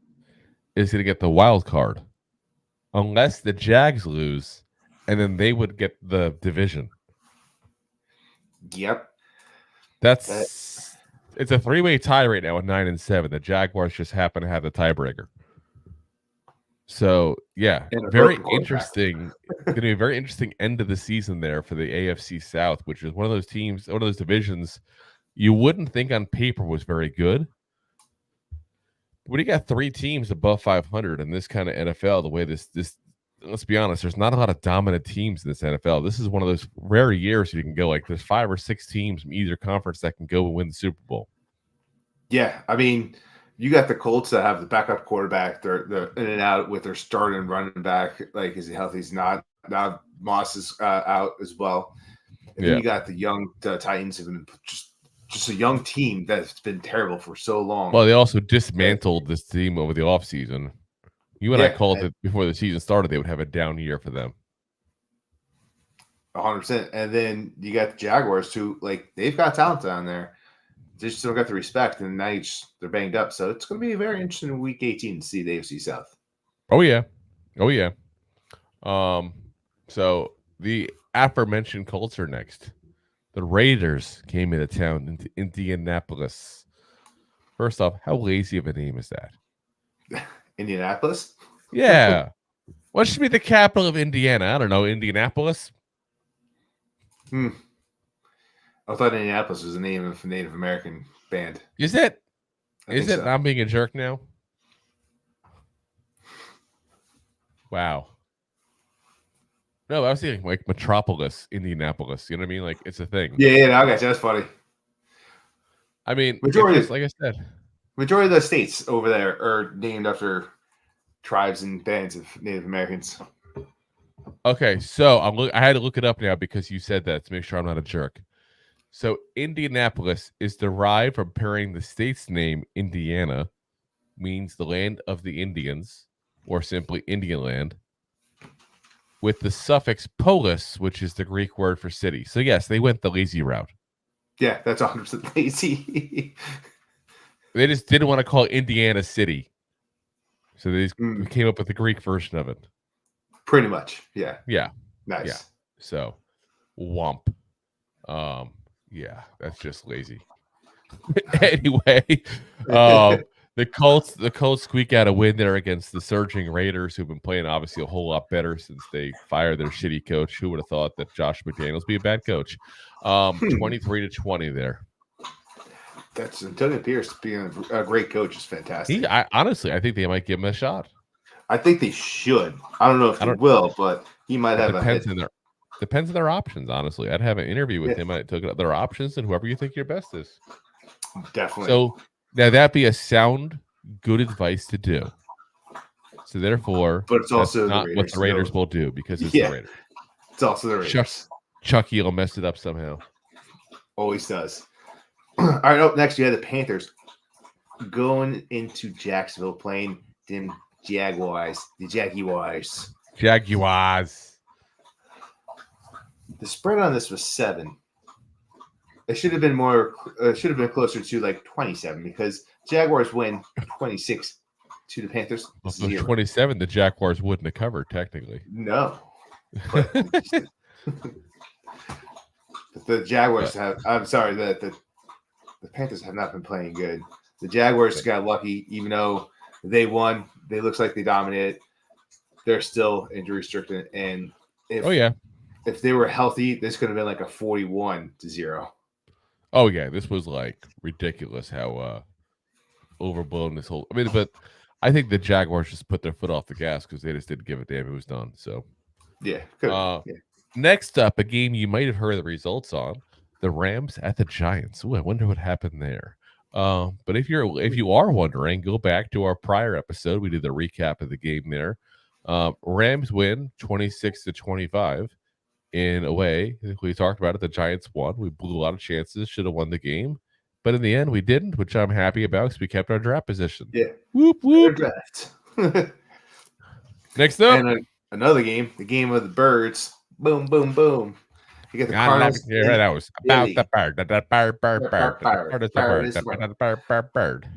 is going to get the wild card, unless the Jags lose, and then they would get the division. Yep. It's a 3-way tie right now at 9-7. The Jaguars just happen to have the tiebreaker. So yeah, very interesting. Going to be a very interesting end of the season there for the AFC South, which is one of those teams, one of those divisions you wouldn't think on paper was very good. when you got 3 teams above 500 in this kind of NFL, the way this let's be honest, there's not a lot of dominant teams in this NFL. This is one of those rare years you can go like there's 5 or 6 teams from either conference that can go and win the Super Bowl. Yeah, I mean, you got the Colts that have the backup quarterback. They're in and out with their starting running back. Like, is he healthy? He's not. Now Moss is out as well. And then you got the young Titans have been just a young team that's been terrible for so long. Well, they also dismantled this team over the offseason. You and I called it before the season started. They would have a down year for them. 100%. And then you got the Jaguars too. Like, they've got talent down there. They just don't get the respect, and now they're banged up. So it's going to be very interesting in Week 18 to see the AFC South. Oh yeah. So the aforementioned Colts are next. The Raiders came into town into Indianapolis. First off, how lazy of a name is that? Indianapolis? Yeah. What should be the capital of Indiana? I don't know. Indianapolis? I thought Indianapolis was the name of a Native American band. Is it? Is it? So. I'm being a jerk now? Wow. No, I was thinking like Metropolis, Indianapolis. You know what I mean? Like, it's a thing. Yeah, okay, that's funny. I mean, like I said, majority of the states over there are named after tribes and bands of Native Americans. Okay, so I had to look it up now because you said that to make sure I'm not a jerk. So Indianapolis is derived from pairing the state's name, Indiana, means the land of the Indians, or simply Indian land, with the suffix polis, which is the Greek word for city. So yes, they went the lazy route. Yeah, that's 100% lazy. They just didn't want to call it Indiana City. So they just came up with the Greek version of it. Pretty much, yeah. Yeah. Nice. Yeah. So, womp. Yeah, that's just lazy. Anyway, the Colts squeak out a win there against the surging Raiders, who've been playing obviously a whole lot better since they fired their shitty coach. Who would have thought that Josh McDaniels be a bad coach? 23-20 there. That's Antonio Pierce being a great coach is fantastic. Honestly, I think they might give him a shot. I think they should. I don't know if they will, but he might have a hit. Depends on their options, honestly. I'd have an interview with him. I took their options and whoever you think your best is. Definitely. So now that'd be a sound, good advice to do. So therefore, but it's also not what the Raiders will do because it's the Raiders. It's also the Raiders. Chucky will mess it up somehow. Always does. All right, up next you have the Panthers going into Jacksonville playing them Jaguars. The Jaguars. The spread on this was 7. It should have been more. Should have been closer to like 27 because Jaguars win 26 to the Panthers. Well, 27, the Jaguars wouldn't have covered technically. No, but the Jaguars have. I'm sorry that the Panthers have not been playing good. The Jaguars got lucky, even though they won. They looks like they dominated. They're still injury restricted, and if they were healthy, this could have been like a 41-0. Oh yeah, this was like ridiculous how overblown this whole. I mean, but I think the Jaguars just put their foot off the gas because they just didn't give a damn who was done. So next up, a game you might have heard the results on: the Rams at the Giants. Ooh, I wonder what happened there. But if you are wondering, go back to our prior episode. We did the recap of the game there. Rams win 26-25. In a way, we talked about it. The Giants won. We blew a lot of chances. Should have won the game, but in the end, we didn't, which I'm happy about because we kept our draft position. Yeah, whoop whoop. Draft. Next up, and another game, the game of the birds. Boom, boom, boom. You get the Cardinals. Yeah, that was about the bird. The bird.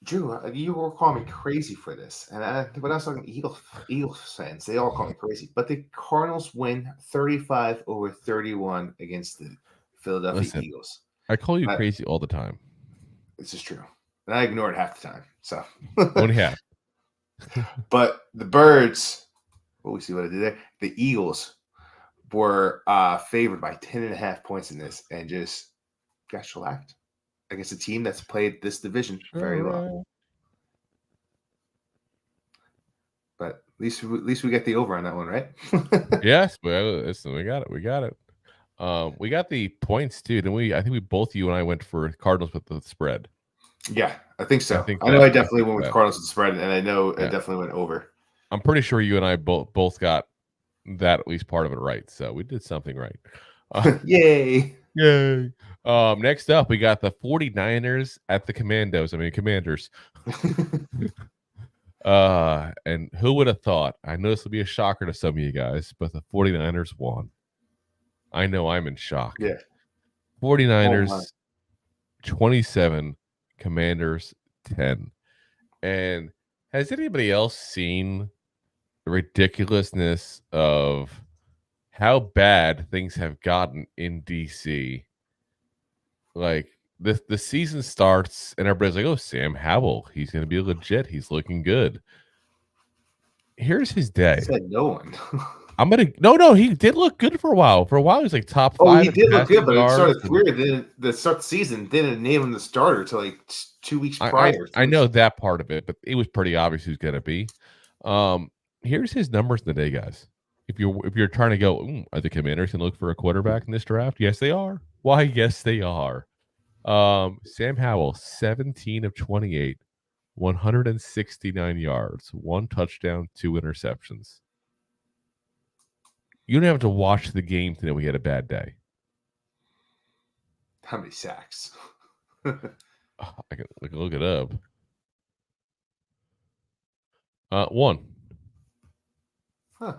Drew, you were calling me crazy for this, and when I was talking Eagles fans, they all call me crazy. But the Cardinals win 35-31 against the Philadelphia Eagles. I call you crazy all the time. This is true, and I ignore it half the time. So only half. But the Birds, we see what I did there. The Eagles were favored by 10.5 points in this, and just got shellacked against a team that's played this division very well. But at least we get the over on that one, right? Yes, well, listen, we got it. We got the points too. Then I think you and I went for Cardinals with the spread. Yeah, I think so. I know I definitely went with Cardinals with the spread, and I know I definitely went over. I'm pretty sure you and I both got that, at least part of it right. So we did something right. Yay. Yay. Next up, we got the 49ers at the Commanders. And who would have thought? I know this will be a shocker to some of you guys, but the 49ers won. I know I'm in shock. Yeah. 49ers 27, Commanders 10. And has anybody else seen the ridiculousness of how bad things have gotten in DC? Like the season starts and everybody's like, "Oh, Sam Howell, he's going to be legit. He's looking good." Here's his day. Said no one. No, he did look good for a while. For a while, he was like top 5. Oh, he did look good, but it started weird. The start of the season didn't name him the starter until like 2 weeks prior. I know that part of it, but it was pretty obvious who's going to be. Here's his numbers in the day, guys. If you're trying to go, are the Commanders going to look for a quarterback in this draft? Yes, they are. Why? Yes, they are. Sam Howell, 17 of 28, 169 yards, 1 touchdown, 2 interceptions. You don't have to watch the game to know we had a bad day. How many sacks? I can look it up. 1. Huh.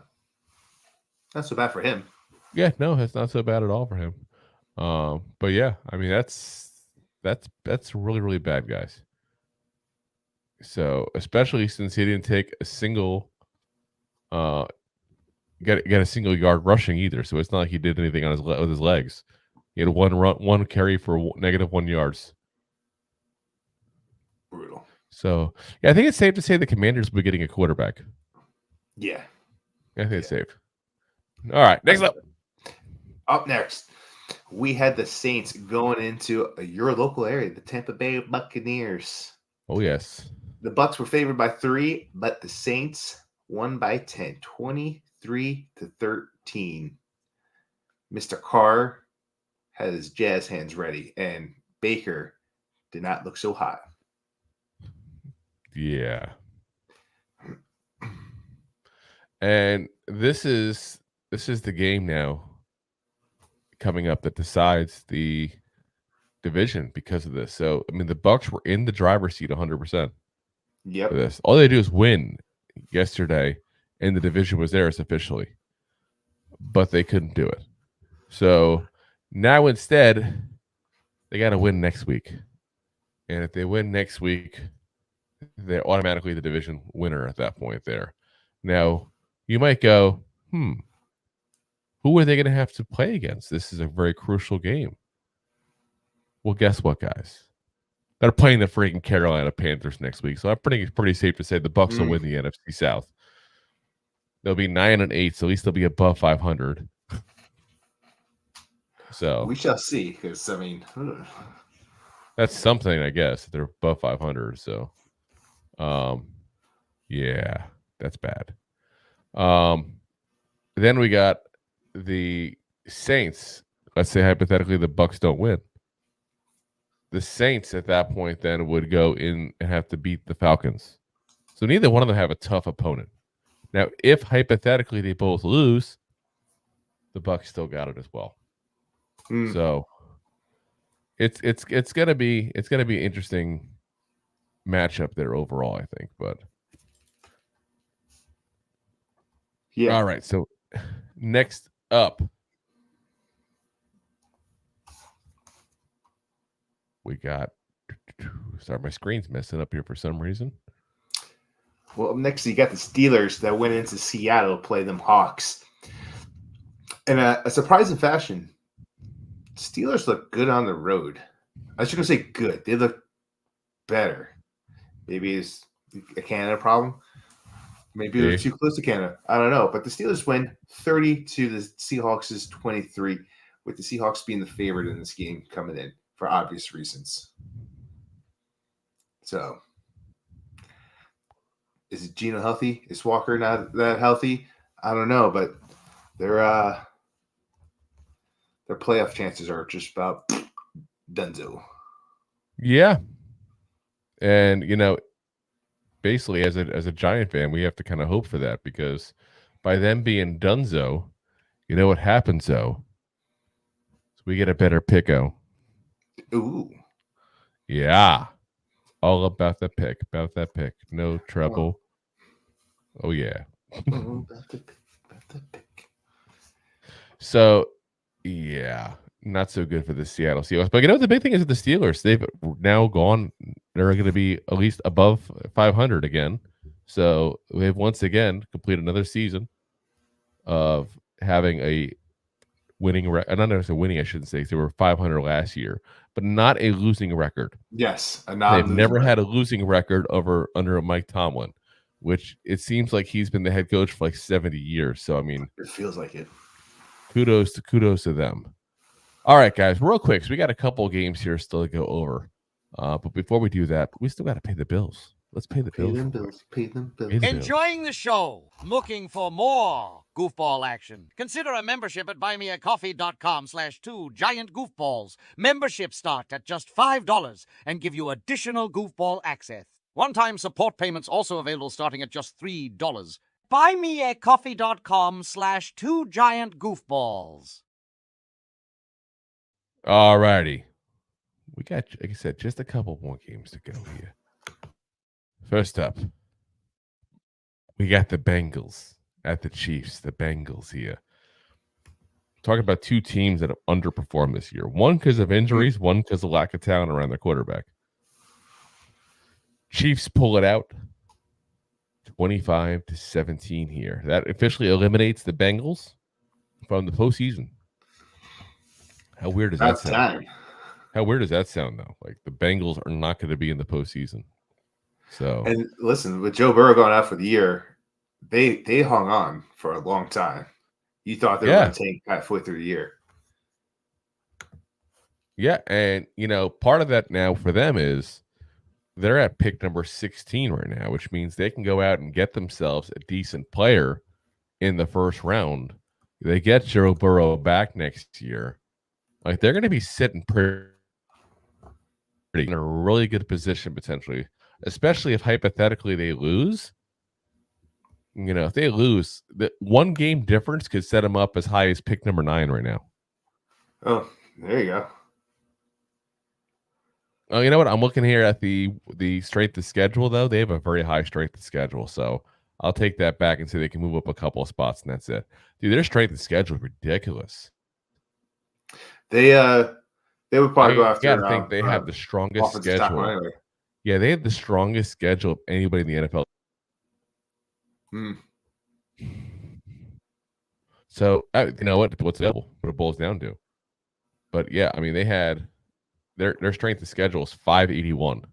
Not so bad for him. Yeah, no, it's not so bad at all for him. But yeah, I mean that's really, really bad, guys. So especially since he didn't take a single get a single yard rushing either. So it's not like he did anything on with his legs. He had one carry for -1 yards. Brutal. So yeah, I think it's safe to say the Commanders will be getting a quarterback. Yeah. I think it's safe. All right, next up. Up next, we had the Saints going into your local area, the Tampa Bay Buccaneers. Oh, yes. The Bucs were favored by 3, but the Saints won by 10, 23-13. Mr. Carr had his jazz hands ready, and Baker did not look so hot. Yeah. And this is the game now coming up that decides the division because of this. So, I mean, the Bucs were in the driver's seat 100%. Yep. For this. All they do is win yesterday, and the division was theirs officially. But they couldn't do it. So now instead, they got to win next week. And if they win next week, they're automatically the division winner at that point there. Now, you might go, who are they going to have to play against? This is a very crucial game. Well, guess what, guys? They're playing the freaking Carolina Panthers next week. So I'm pretty safe to say the Bucs will win the NFC South. They'll be 9-8, so at least they'll be above 500. So we shall see, because I mean, that's something, I guess. They're above 500. So, yeah, that's bad. Then we got the Saints. Let's say hypothetically the Bucs don't win. The Saints at that point then would go in and have to beat the Falcons. So neither one of them have a tough opponent. Now, if hypothetically they both lose, the Bucs still got it as well. So it's gonna be an interesting matchup there overall, I think. But yeah. All right. So next up, we got. Sorry, my screen's messing up here for some reason. Well, next you got the Steelers that went into Seattle to play them Hawks. In a surprising fashion, Steelers look good on the road. I was just going to say good. They look better. Maybe it's a Canada problem. Maybe they're too close to Canada. I don't know. But the Steelers win 30 to the Seahawks' 23, with the Seahawks being the favorite in this game coming in for obvious reasons. So Is Geno healthy? Is Walker not that healthy? I don't know, but their playoff chances are just about dunzo. Yeah. And, basically as a Giant fan, we have to kind of hope for that, because by them being dunzo, you know what happens though? So we get a better picko. Ooh. Yeah. All about the pick. About that pick. No trouble. Oh yeah. About the pick. So yeah. Not so good for the Seattle Seahawks. But the big thing is that the Steelers, they've now gone, they're going to be at least above 500 again. So they've once again completed another season of having a winning record. Not necessarily winning, I shouldn't say. They were 500 last year, but not a losing record. Yes, they've never had a losing record under Mike Tomlin, which it seems like he's been the head coach for like 70 years. So I mean, it feels like it. Kudos to them. All right, guys, real quick. So we got a couple games here still to go over. But before we do that, we still got to pay the bills. Let's pay the bills. Pay them bills. Enjoying the show? Looking for more goofball action? Consider a membership at buymeacoffee.com/2giantgoofballs. Memberships start at just $5 and give you additional goofball access. One-time support payments also available starting at just $3. buymeacoffee.com/2giantgoofballs. All righty. We got, like I said, just a couple more games to go here. First up, we got the Bengals at the Chiefs. The Bengals here. Talking about two teams that have underperformed this year. One because of injuries, one because of lack of talent around their quarterback. Chiefs pull it out 25-17 here. That officially eliminates the Bengals from the postseason. How weird does that sound? How weird does that sound, though? Like, the Bengals are not going to be in the postseason. So, and listen, with Joe Burrow going out for the year, they hung on for a long time. You thought they were going to tank halfway through the year. Yeah, and part of that now for them is they're at pick number 16 right now, which means they can go out and get themselves a decent player in the first round. They get Joe Burrow back next year. Like, they're going to be sitting pretty in a really good position potentially, especially if hypothetically they lose. If they lose, the one game difference could set them up as high as pick number 9 right now. Oh, there you go. Oh, you know what? I'm looking here at the strength of schedule, though. They have a very high strength of schedule, so I'll take that back and say they can move up a couple of spots, and that's it. Dude, their strength of schedule is ridiculous. They would probably go after. I think they have the strongest schedule. Anyway. Yeah, they have the strongest schedule of anybody in the NFL. So you know what's available, what it boils down to. But yeah, I mean, they had their strength of schedule is 581.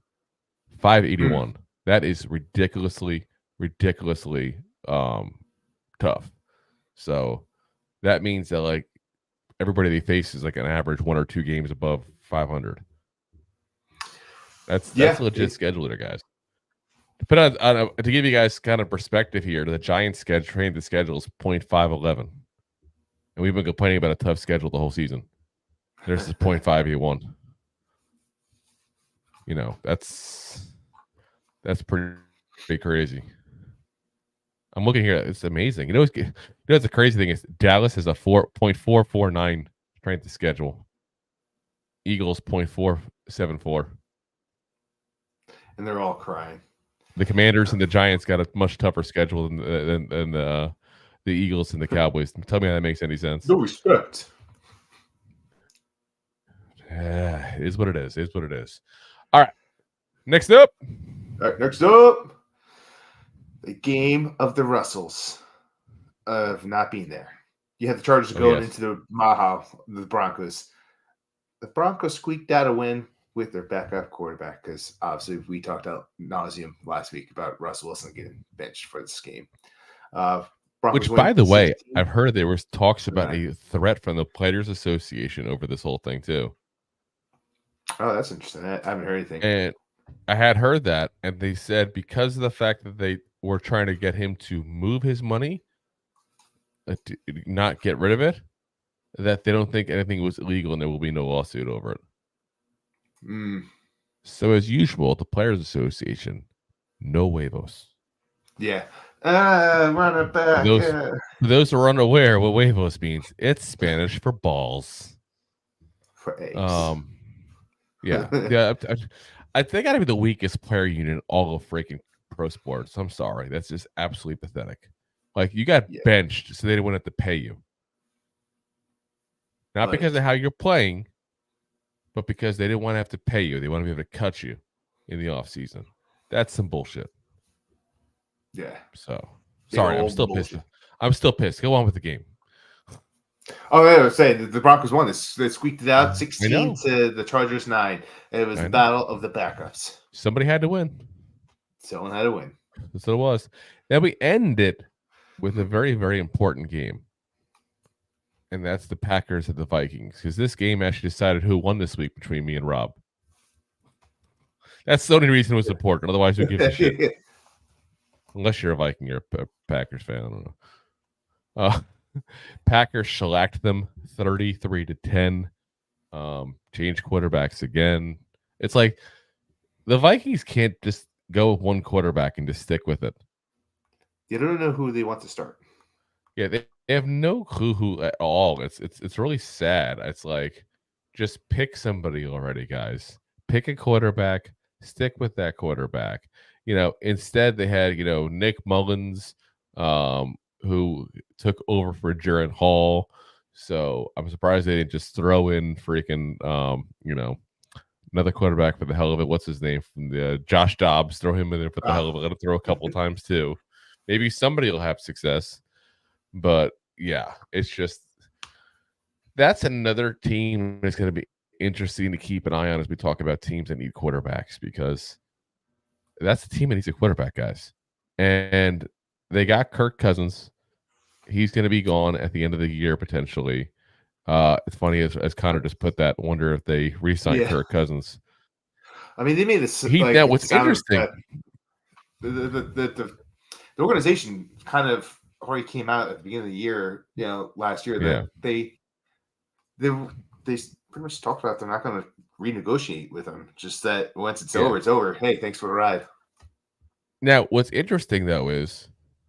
581. That is ridiculously tough. So that means that like everybody they face is like an average 1 or 2 games above 500. That's legit schedule there, guys. But to give you guys kind of perspective here, the Giants' strength of schedule is 0.511. And we've been complaining about a tough schedule the whole season. There's this 0.581. That's pretty crazy. I'm looking here. It's amazing. The crazy thing is Dallas has a 4.449 strength of schedule. Eagles 0.474. And they're all crying. The Commanders and the Giants got a much tougher schedule than the Eagles and the Cowboys. Tell me how that makes any sense. No respect. It is what it is. It is what it is. All right. Next up. The game of the Russells of not being there. You had the Chargers going into the the Broncos. The Broncos squeaked out a win with their backup quarterback because obviously we talked out nauseum last week about Russell Wilson getting benched for this game. Which, by the way, I've heard there was talks about a threat from the Players Association over this whole thing too. Oh, that's interesting. I haven't heard anything. And I had heard that, and they said because of the fact that were trying to get him to move his money, to not get rid of it, that they don't think anything was illegal and there will be no lawsuit over it. So as usual, the Players Association, no huevos. Yeah. Run it back. For those who are unaware what huevos means, it's Spanish for balls. For eggs. Yeah. They gotta be the weakest player union in all of freaking pro sports. I'm sorry. That's just absolutely pathetic. Like, you got benched so they didn't have to pay you. Not because of how you're playing, but because they didn't want to have to pay you. They want to be able to cut you in the offseason. That's some bullshit. Yeah. So, sorry, I'm still pissed. I'm still pissed. Go on with the game. Oh, I was saying the Broncos won. They squeaked it out 16 to the Chargers 9. It was the battle of the backups. Somebody had to win. Someone had to win. That's what it was. Then we end it with a very, very important game. And that's the Packers and the Vikings. Because this game actually decided who won this week between me and Rob. That's the only reason it was important. Otherwise, we give a shit. Unless you're a Viking, you're a Packers fan. I don't know. Packers shellacked them 33-10. Changed quarterbacks again. It's like the Vikings can't just go with one quarterback and just stick with it. You don't know who they want to start. Yeah, they have no clue who at all. It's really sad. It's like, just pick somebody already, guys. Pick a quarterback. Stick with that quarterback. Instead they had Nick Mullins, who took over for Jaron Hall. So I'm surprised they didn't just throw in freaking another quarterback for the hell of it. What's his name from the Josh Dobbs? Throw him in there for the hell of it. Let him throw a couple times too. Maybe somebody will have success. But yeah, it's just, that's another team that's going to be interesting to keep an eye on as we talk about teams that need quarterbacks, because that's the team that needs a quarterback, guys. And they got Kirk Cousins. He's going to be gone at the end of the year potentially. It's funny as Connor just put that. Wonder if they re-sign Kirk Cousins. I mean, they made this. Now, what's interesting? The organization kind of already came out at the beginning of the year, last year, that they pretty much talked about they're not going to renegotiate with them. Just that once it's over, it's over. Hey, thanks for the ride. Now, what's interesting though is,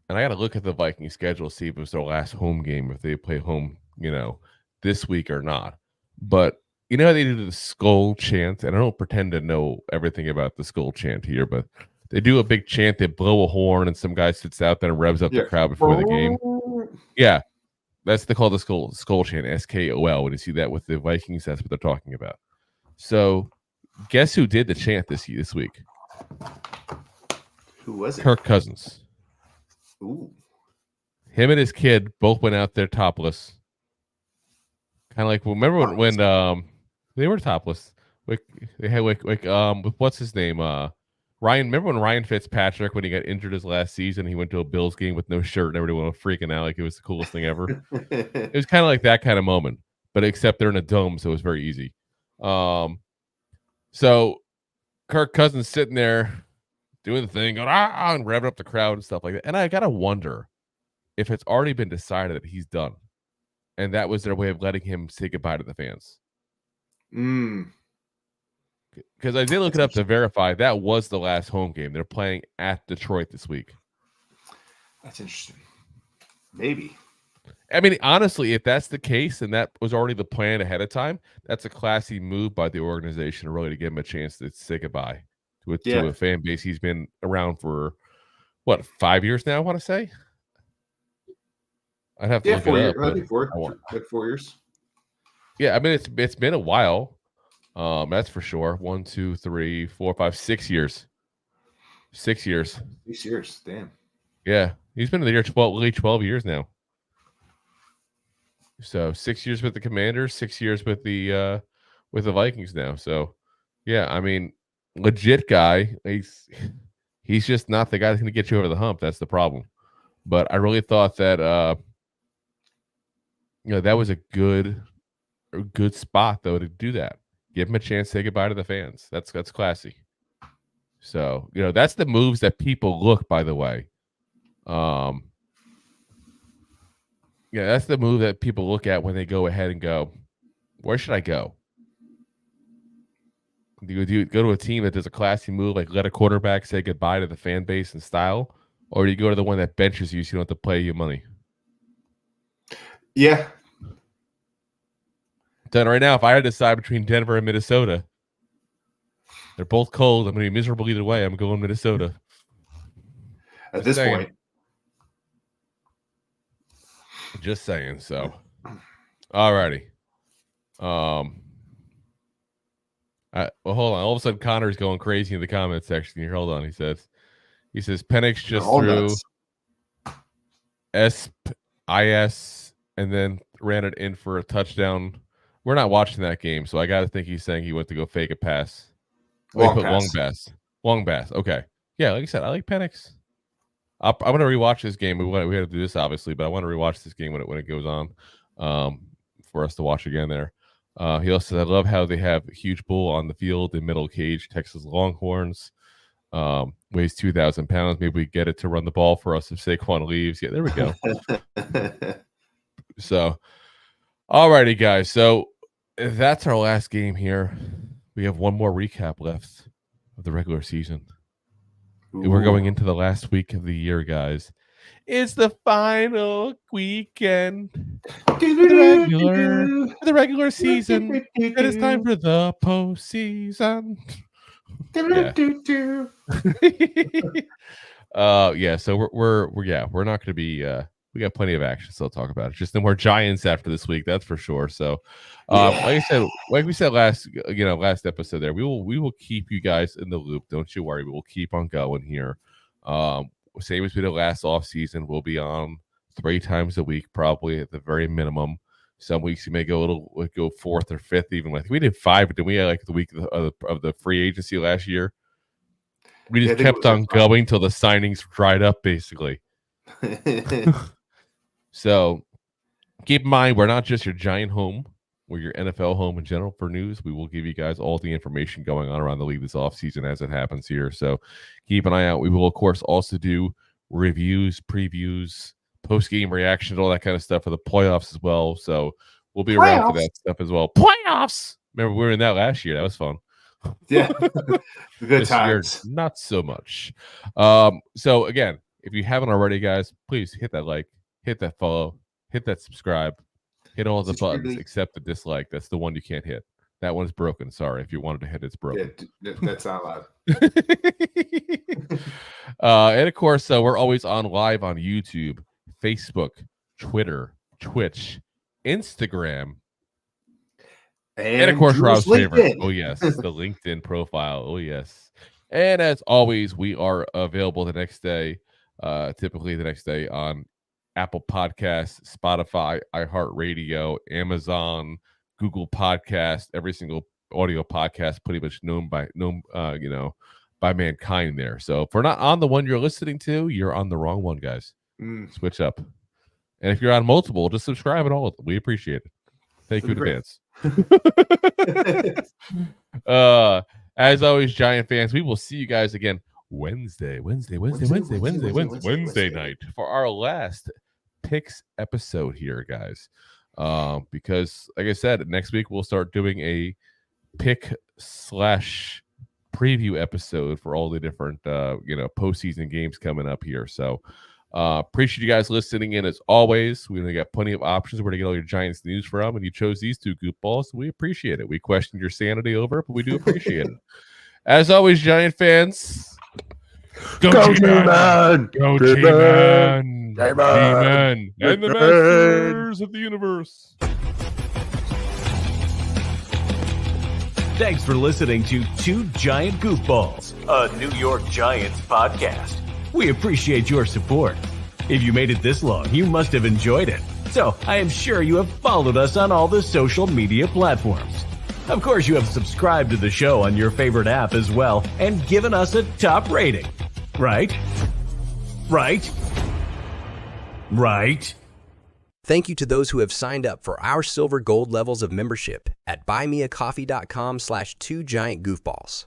and I got to look at the Viking schedule, see if it was their last home game, if they play home, this week or not. But how they do the skull chant, and I don't pretend to know everything about the skull chant here, but they do a big chant. They blow a horn, and some guy sits out there and revs up the crowd before the game. Yeah, they call the skull chant, SKOL. When you see that with the Vikings, that's what they're talking about. So, guess who did the chant this week? Who was it? Kirk Cousins. Ooh. Him and his kid both went out there topless. Kind of like, remember when they were topless? They had with what's his name? Ryan. Remember when Ryan Fitzpatrick, when he got injured his last season, he went to a Bills game with no shirt and everyone was freaking out like it was the coolest thing ever. It was kind of like that kind of moment, but except they're in a dome, so it was very easy. So Kirk Cousins sitting there doing the thing, going and revving up the crowd and stuff like that. And I gotta wonder if it's already been decided that he's done, and that was their way of letting him say goodbye to the fans. Because I did look it up to verify that was the last home game. They're playing at Detroit this week. That's interesting. Maybe. I mean, honestly, if that's the case and that was already the plan ahead of time, that's a classy move by the organization, really, to give him a chance to say goodbye to a fan base he's been around for, 5 years now, I want to say? I'd have to look it up. I think 4 years. Yeah, I mean, it's been a while. That's for sure. 1, 2, 3, 4, 5, 6 years. 6 years. 6 years. Damn. Yeah, he's been in the year 12 years now. So 6 years with the Commanders, 6 years with the Vikings now. So yeah, I mean, legit guy. He's just not the guy that's going to get you over the hump. That's the problem. But I really thought that that was a good spot though to do that. Give him a chance to say goodbye to the fans. That's classy. So, that's the moves that people look, by the way, Yeah, that's the move that people look at when they go ahead and go, where should I go? Do you go to a team that does a classy move, like let a quarterback say goodbye to the fan base and style? Or do you go to the one that benches you so you don't have to pay you money? Yeah. Then right now, if I had to decide between Denver and Minnesota, they're both cold. I'm going to be miserable either way. I'm going Minnesota. At this point. Just saying. So, alrighty. Well, hold on. All of a sudden, Connor's going crazy in the comment section here. Hold on. He says, Penix just threw IS and then ran it in for a touchdown. We're not watching that game, so I got to think he's saying he went to go fake a pass. Long bass. Okay. Yeah, like I said, I like Penix. I'm going to rewatch this game. We had to do this, obviously, but I want to rewatch this game when it goes on for us to watch again there. He also said, I love how they have a huge bull on the field in middle cage, Texas Longhorns. Weighs 2,000 pounds. Maybe we get it to run the ball for us if Saquon leaves. Yeah, there we go. So, all righty, guys. So that's our last game here. We have one more recap left of the regular season. Ooh. We're going into the last week of the year, guys. It's the final weekend of the regular season. It is time for the postseason. Yeah. So we're not going to be. We got plenty of action still to talk about. It's just no more Giants after this week, that's for sure. So, like we said last episode, there we will keep you guys in the loop. Don't you worry, we will keep on going here. Same as we did last off season, we'll be on 3 times a week, probably at the very minimum. Some weeks you may go go 4th or 5th, even. Like we did 5, but then we had like the week of the free agency last year. We just kept on going till the signings dried up, basically. So keep in mind, we're not just your Giant home, we're your NFL home in general for news. We will give you guys all the information going on around the league this offseason as it happens here. So keep an eye out. We will, of course, also do reviews, previews, post-game reactions, all that kind of stuff for the playoffs as well. So we'll be around for that stuff as well. Playoffs! Remember, we were in that last year. That was fun. Yeah. Good times. Year, not so much. So, again, if you haven't already, guys, please hit that like, hit that follow, hit that subscribe, hit all the buttons except the dislike. That's the one you can't hit. That one's broken. Sorry. If you wanted to hit, it's broken. Yeah, that's not allowed. And, of course, we're always on live on YouTube, Facebook, Twitter, Twitch, Instagram, and of course, Rob's favorite. Oh, yes, the LinkedIn profile. Oh, yes. And as always, we are available the next day, typically the next day on Apple Podcasts, Spotify, iHeartRadio, Amazon, Google Podcast, every single audio podcast pretty much known by mankind there. So if we're not on the one you're listening to, you're on the wrong one, guys. Switch up. And if you're on multiple, just subscribe and all of them. We appreciate it. Thank you in advance. As always, Giant fans, we will see you guys again Wednesday night for our last picks episode here, guys. Because like I said, next week we'll start doing a pick/preview episode for all the different postseason games coming up here. So appreciate you guys listening in as always. We got plenty of options where to get all your Giants news from, and you chose these 2 goofballs. So we appreciate it. We questioned your sanity over it, but we do appreciate it. As always, Giant fans, go G-Man! Go G-Man! G-Man! And the masters of the universe. Thanks for listening to 2 Giant Goofballs, a New York Giants podcast. We appreciate your support. If you made it this long, you must have enjoyed it. So I am sure you have followed us on all the social media platforms. Of course, you have subscribed to the show on your favorite app as well and given us a top rating. Right? Right? Right? Thank you to those who have signed up for our silver gold levels of membership at buymeacoffee.com/2giantgoofballs.